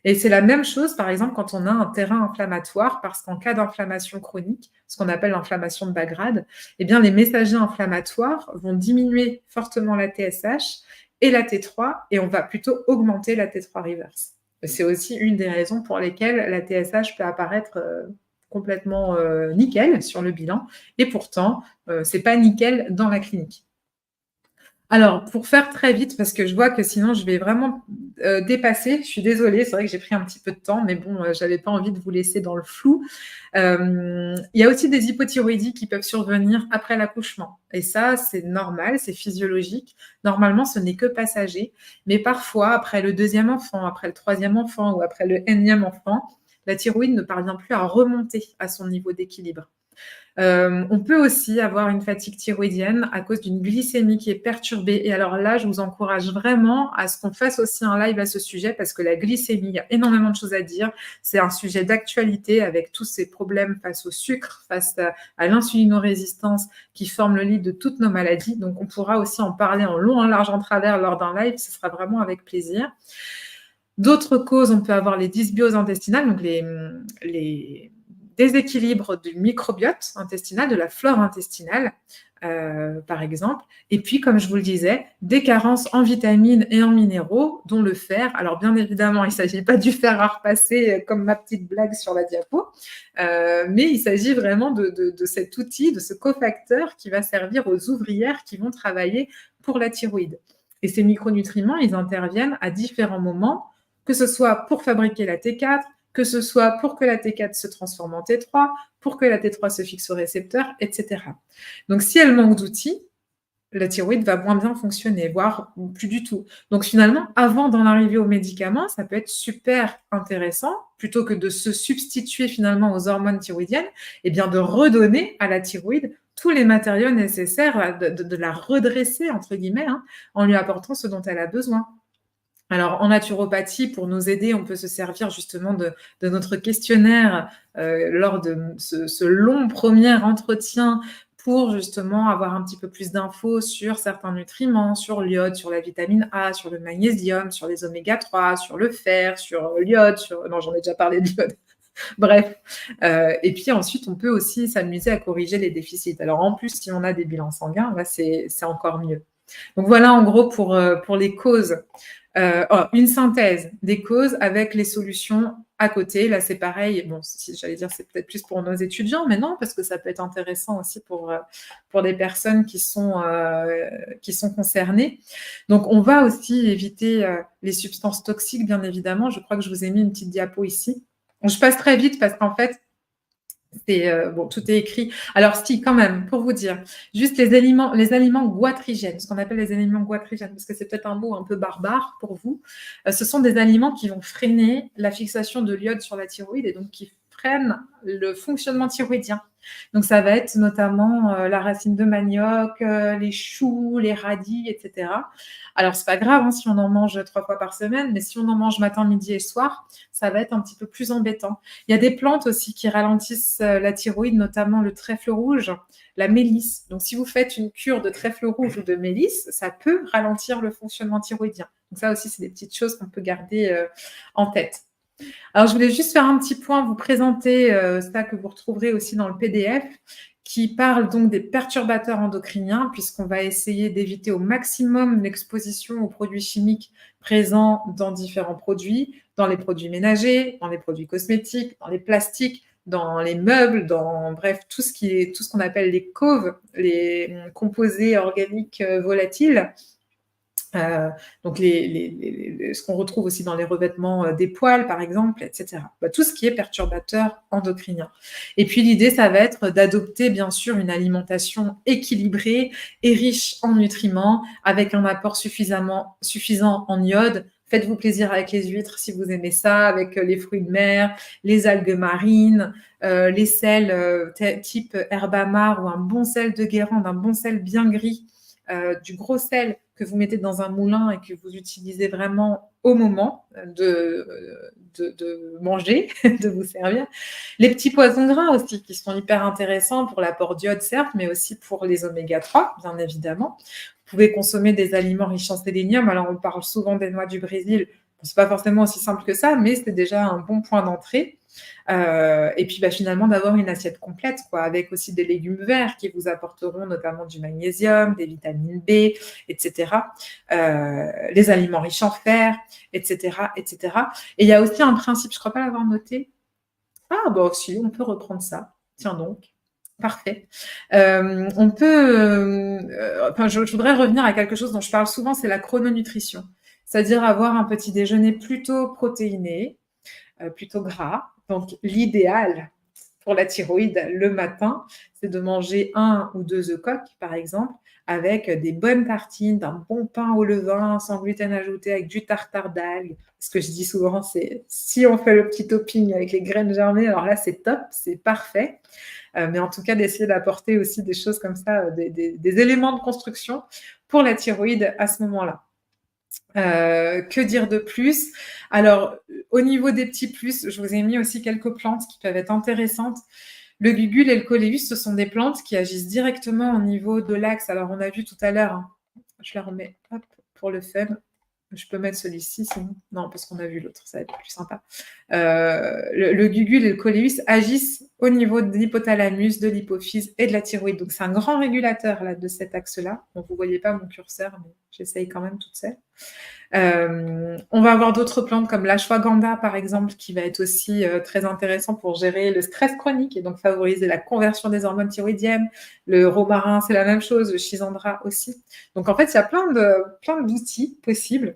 Et c'est la même chose, par exemple, quand on a un terrain inflammatoire, parce qu'en cas d'inflammation chronique, ce qu'on appelle l'inflammation de bas grade, eh bien, les messagers inflammatoires vont diminuer fortement la TSH et la T3, et on va plutôt augmenter la T3 reverse. C'est aussi une des raisons pour lesquelles la TSH peut apparaître complètement nickel sur le bilan, et pourtant, c'est pas nickel dans la clinique. Alors, pour faire très vite, parce que je vois que sinon je vais vraiment, dépasser. Je suis désolée, c'est vrai que j'ai pris un petit peu de temps, mais bon, j'avais pas envie de vous laisser dans le flou. Il y a aussi des hypothyroïdies qui peuvent survenir après l'accouchement et ça, c'est normal, c'est physiologique. Normalement, ce n'est que passager, mais parfois, après le 2e enfant, après le 3e enfant ou après le Nème enfant, la thyroïde ne parvient plus à remonter à son niveau d'équilibre. On peut aussi avoir une fatigue thyroïdienne à cause d'une glycémie qui est perturbée et alors là, je vous encourage vraiment à ce qu'on fasse aussi un live à ce sujet parce que la glycémie, il y a énormément de choses à dire. C'est un sujet d'actualité avec tous ces problèmes face au sucre, face à l'insulinorésistance qui forment le lit de toutes nos maladies. Donc, on pourra aussi en parler en long, en large, en travers lors d'un live. Ce sera vraiment avec plaisir. D'autres causes, on peut avoir les dysbioses intestinales, donc les déséquilibres du microbiote intestinal, de la flore intestinale, par exemple. Et puis, comme je vous le disais, des carences en vitamines et en minéraux, dont le fer. Alors, bien évidemment, il ne s'agit pas du fer à repasser comme ma petite blague sur la diapo, mais il s'agit vraiment de cet outil, de ce cofacteur qui va servir aux ouvrières qui vont travailler pour la thyroïde. Et ces micronutriments, ils interviennent à différents moments, que ce soit pour fabriquer la T4, que ce soit pour que la T4 se transforme en T3, pour que la T3 se fixe au récepteur, etc. Donc, si elle manque d'outils, la thyroïde va moins bien fonctionner, voire plus du tout. Donc, finalement, avant d'en arriver aux médicaments, ça peut être super intéressant, plutôt que de se substituer finalement aux hormones thyroïdiennes, et bien de redonner à la thyroïde tous les matériaux nécessaires, de la redresser, entre guillemets, hein, en lui apportant ce dont elle a besoin. Alors, en naturopathie, pour nous aider, on peut se servir justement de notre questionnaire lors de ce long premier entretien pour justement avoir un petit peu plus d'infos sur certains nutriments, sur l'iode, sur la vitamine A, sur le magnésium, sur les oméga 3, sur le fer, sur l'iode, non, j'en ai déjà parlé de l'iode. Bref, et puis ensuite, on peut aussi s'amuser à corriger les déficits. Alors, en plus, si on a des bilans sanguins, là, c'est encore mieux. Donc, voilà en gros pour les causes. Une synthèse des causes avec les solutions à côté. Là, c'est pareil. Bon, si j'allais dire, c'est peut-être plus pour nos étudiants, mais non, parce que ça peut être intéressant aussi pour des personnes qui sont concernées. Donc, on va aussi éviter les substances toxiques, bien évidemment. Je crois que je vous ai mis une petite diapo ici. Donc, je passe très vite parce qu'en fait, bon, tout est écrit. Alors, si, quand même, pour vous dire, juste les aliments goitrigènes, ce qu'on appelle les aliments goitrigènes, parce que c'est peut-être un mot un peu barbare pour vous. Ce sont des aliments qui vont freiner la fixation de l'iode sur la thyroïde et donc qui freinent le fonctionnement thyroïdien. Donc, ça va être notamment la racine de manioc, les choux, les radis, etc. Alors, c'est pas grave si on en mange 3 fois par semaine, mais si on en mange matin, midi et soir, ça va être un petit peu plus embêtant. Il y a des plantes aussi qui ralentissent la thyroïde, notamment le trèfle rouge, la mélisse. Donc, si vous faites une cure de trèfle rouge ou de mélisse, ça peut ralentir le fonctionnement thyroïdien. Donc, ça aussi, c'est des petites choses qu'on peut garder en tête. Alors, je voulais juste faire un petit point, vous présenter ça que vous retrouverez aussi dans le PDF, qui parle donc des perturbateurs endocriniens, puisqu'on va essayer d'éviter au maximum l'exposition aux produits chimiques présents dans différents produits, dans les produits ménagers, dans les produits cosmétiques, dans les plastiques, dans les meubles, bref, tout ce qu'on appelle les COV, les composés organiques volatiles. Donc ce qu'on retrouve aussi dans les revêtements des poils, par exemple, etc. Tout ce qui est perturbateur endocrinien. Et puis l'idée, ça va être d'adopter bien sûr une alimentation équilibrée et riche en nutriments, avec un apport suffisant en iode. Faites-vous plaisir avec les huîtres si vous aimez ça, avec les fruits de mer, les algues marines, les sels type herbe amare ou un bon sel de Guérande, un bon sel bien gris, du gros sel que vous mettez dans un moulin et que vous utilisez vraiment au moment de manger, de vous servir. Les petits poissons gras aussi, qui sont hyper intéressants pour l'apport d'iode, certes, mais aussi pour les oméga 3, bien évidemment. Vous pouvez consommer des aliments riches en sélénium. Alors, on parle souvent des noix du Brésil. Bon, c'est pas forcément aussi simple que ça, mais c'est déjà un bon point d'entrée. Et puis finalement d'avoir une assiette complète, avec aussi des légumes verts qui vous apporteront notamment du magnésium, des vitamines B, etc. Les aliments riches en fer, etc., etc. Et il y a aussi un principe, je ne crois pas l'avoir noté. Ah, bon, si, on peut reprendre ça. Tiens donc. Parfait. On peut, enfin, je voudrais revenir à quelque chose dont je parle souvent, c'est la chrononutrition. C'est-à-dire avoir un petit déjeuner plutôt protéiné, plutôt gras. Donc, l'idéal pour la thyroïde le matin, c'est de manger 1 ou 2 œufs coques, par exemple, avec des bonnes tartines, d'un bon pain au levain, sans gluten ajouté, avec du tartare d'algues. Ce que je dis souvent, c'est si on fait le petit topping avec les graines germées, alors là, c'est top, c'est parfait. Mais en tout cas, d'essayer d'apporter aussi des choses comme ça, des éléments de construction pour la thyroïde à ce moment-là. Que dire de plus? Alors, au niveau des petits plus, je vous ai mis aussi quelques plantes qui peuvent être intéressantes. Le gugule et le coléus, ce sont des plantes qui agissent directement au niveau de l'axe. Alors, on a vu tout à l'heure, hein, je la remets hop, pour le fun. Je peux mettre celui-ci, sinon. Non, parce qu'on a vu l'autre, ça va être plus sympa. Le gugule et le coléus agissent au niveau de l'hypothalamus, de l'hypophyse et de la thyroïde. Donc, c'est un grand régulateur là, de cet axe-là. Bon, vous ne voyez pas mon curseur, mais j'essaye quand même toute seule. On va avoir d'autres plantes comme l'ashwagandha, par exemple, qui va être aussi très intéressant pour gérer le stress chronique et donc favoriser la conversion des hormones thyroïdiennes. Le romarin, c'est la même chose, le schisandra aussi. Donc, en fait, il y a plein d'outils possibles.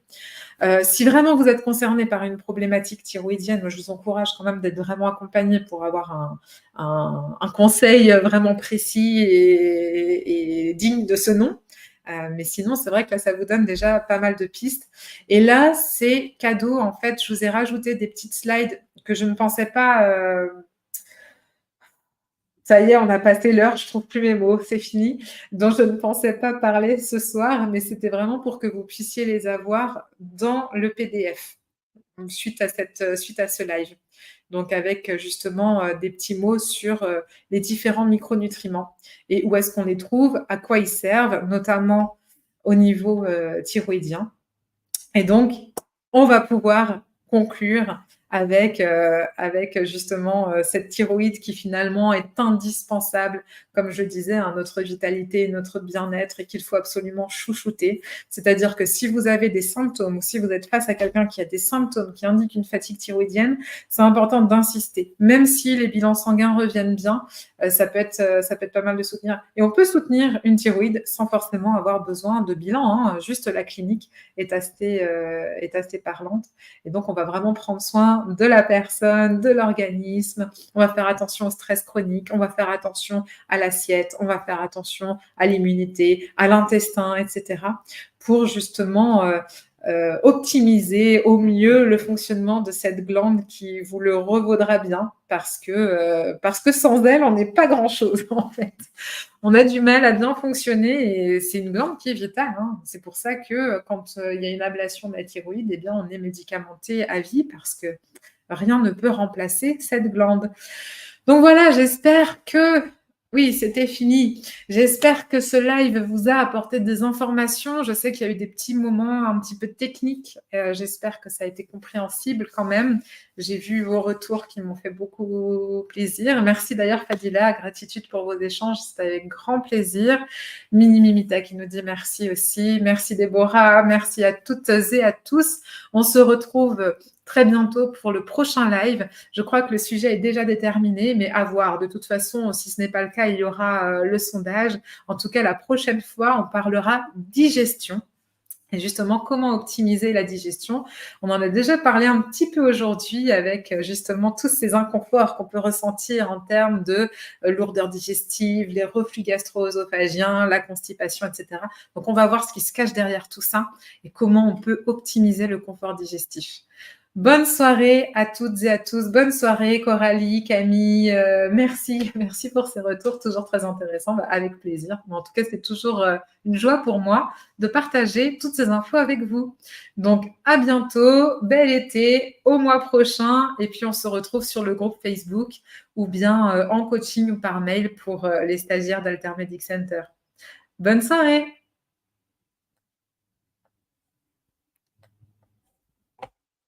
Si vraiment vous êtes concerné par une problématique thyroïdienne, moi, je vous encourage quand même d'être vraiment accompagné pour avoir un conseil vraiment précis et digne de ce nom. Mais sinon, c'est vrai que là, ça vous donne déjà pas mal de pistes. Et là, c'est cadeau. En fait, je vous ai rajouté des petites slides que je ne pensais pas. Ça y est, on a passé l'heure, je trouve plus mes mots, c'est fini. Dont je ne pensais pas parler ce soir, mais c'était vraiment pour que vous puissiez les avoir dans le PDF suite à ce live. Donc, avec justement des petits mots sur les différents micronutriments et où est-ce qu'on les trouve, à quoi ils servent, notamment au niveau thyroïdien. Et donc, on va pouvoir conclure avec justement cette thyroïde qui finalement est indispensable, comme je disais, à notre vitalité, notre bien-être et qu'il faut absolument chouchouter. C'est-à-dire que si vous avez des symptômes ou si vous êtes face à quelqu'un qui a des symptômes qui indiquent une fatigue thyroïdienne, c'est important d'insister. Même si les bilans sanguins reviennent bien, ça peut être pas mal de soutenir. Et on peut soutenir une thyroïde sans forcément avoir besoin de bilan, hein. Juste la clinique est assez parlante. Et donc, on va vraiment prendre soin de la personne, de l'organisme. On va faire attention au stress chronique, on va faire attention à l'assiette, on va faire attention à l'immunité, à l'intestin, etc. pour justement optimiser au mieux le fonctionnement de cette glande qui vous le revaudra bien parce que sans elle, on n'est pas grand-chose en fait. On a du mal à bien fonctionner et c'est une glande qui est vitale, hein. C'est pour ça que quand il y a une ablation de la thyroïde, eh bien, on est médicamenté à vie parce que rien ne peut remplacer cette glande. Donc voilà, j'espère que oui, c'était fini. J'espère que ce live vous a apporté des informations. Je sais qu'il y a eu des petits moments un petit peu techniques. J'espère que ça a été compréhensible quand même. J'ai vu vos retours qui m'ont fait beaucoup plaisir. Merci d'ailleurs Fadila, gratitude pour vos échanges, c'était avec grand plaisir. Mini Mimita qui nous dit merci aussi. Merci Déborah, merci à toutes et à tous. On se retrouve très bientôt pour le prochain live. Je crois que le sujet est déjà déterminé, mais à voir. De toute façon, si ce n'est pas le cas, il y aura le sondage. En tout cas, la prochaine fois, on parlera digestion. Et justement, comment optimiser la digestion? On en a déjà parlé un petit peu aujourd'hui avec justement tous ces inconforts qu'on peut ressentir en termes de lourdeur digestive, les reflux gastro-œsophagiens, la constipation, etc. Donc, on va voir ce qui se cache derrière tout ça et comment on peut optimiser le confort digestif. Bonne soirée à toutes et à tous. Bonne soirée Coralie, Camille. Merci pour ces retours, toujours très intéressants, avec plaisir. Mais en tout cas, c'est toujours une joie pour moi de partager toutes ces infos avec vous. Donc, à bientôt, bel été, au mois prochain. Et puis, on se retrouve sur le groupe Facebook ou bien en coaching ou par mail pour les stagiaires d'Alter Medic Center. Bonne soirée!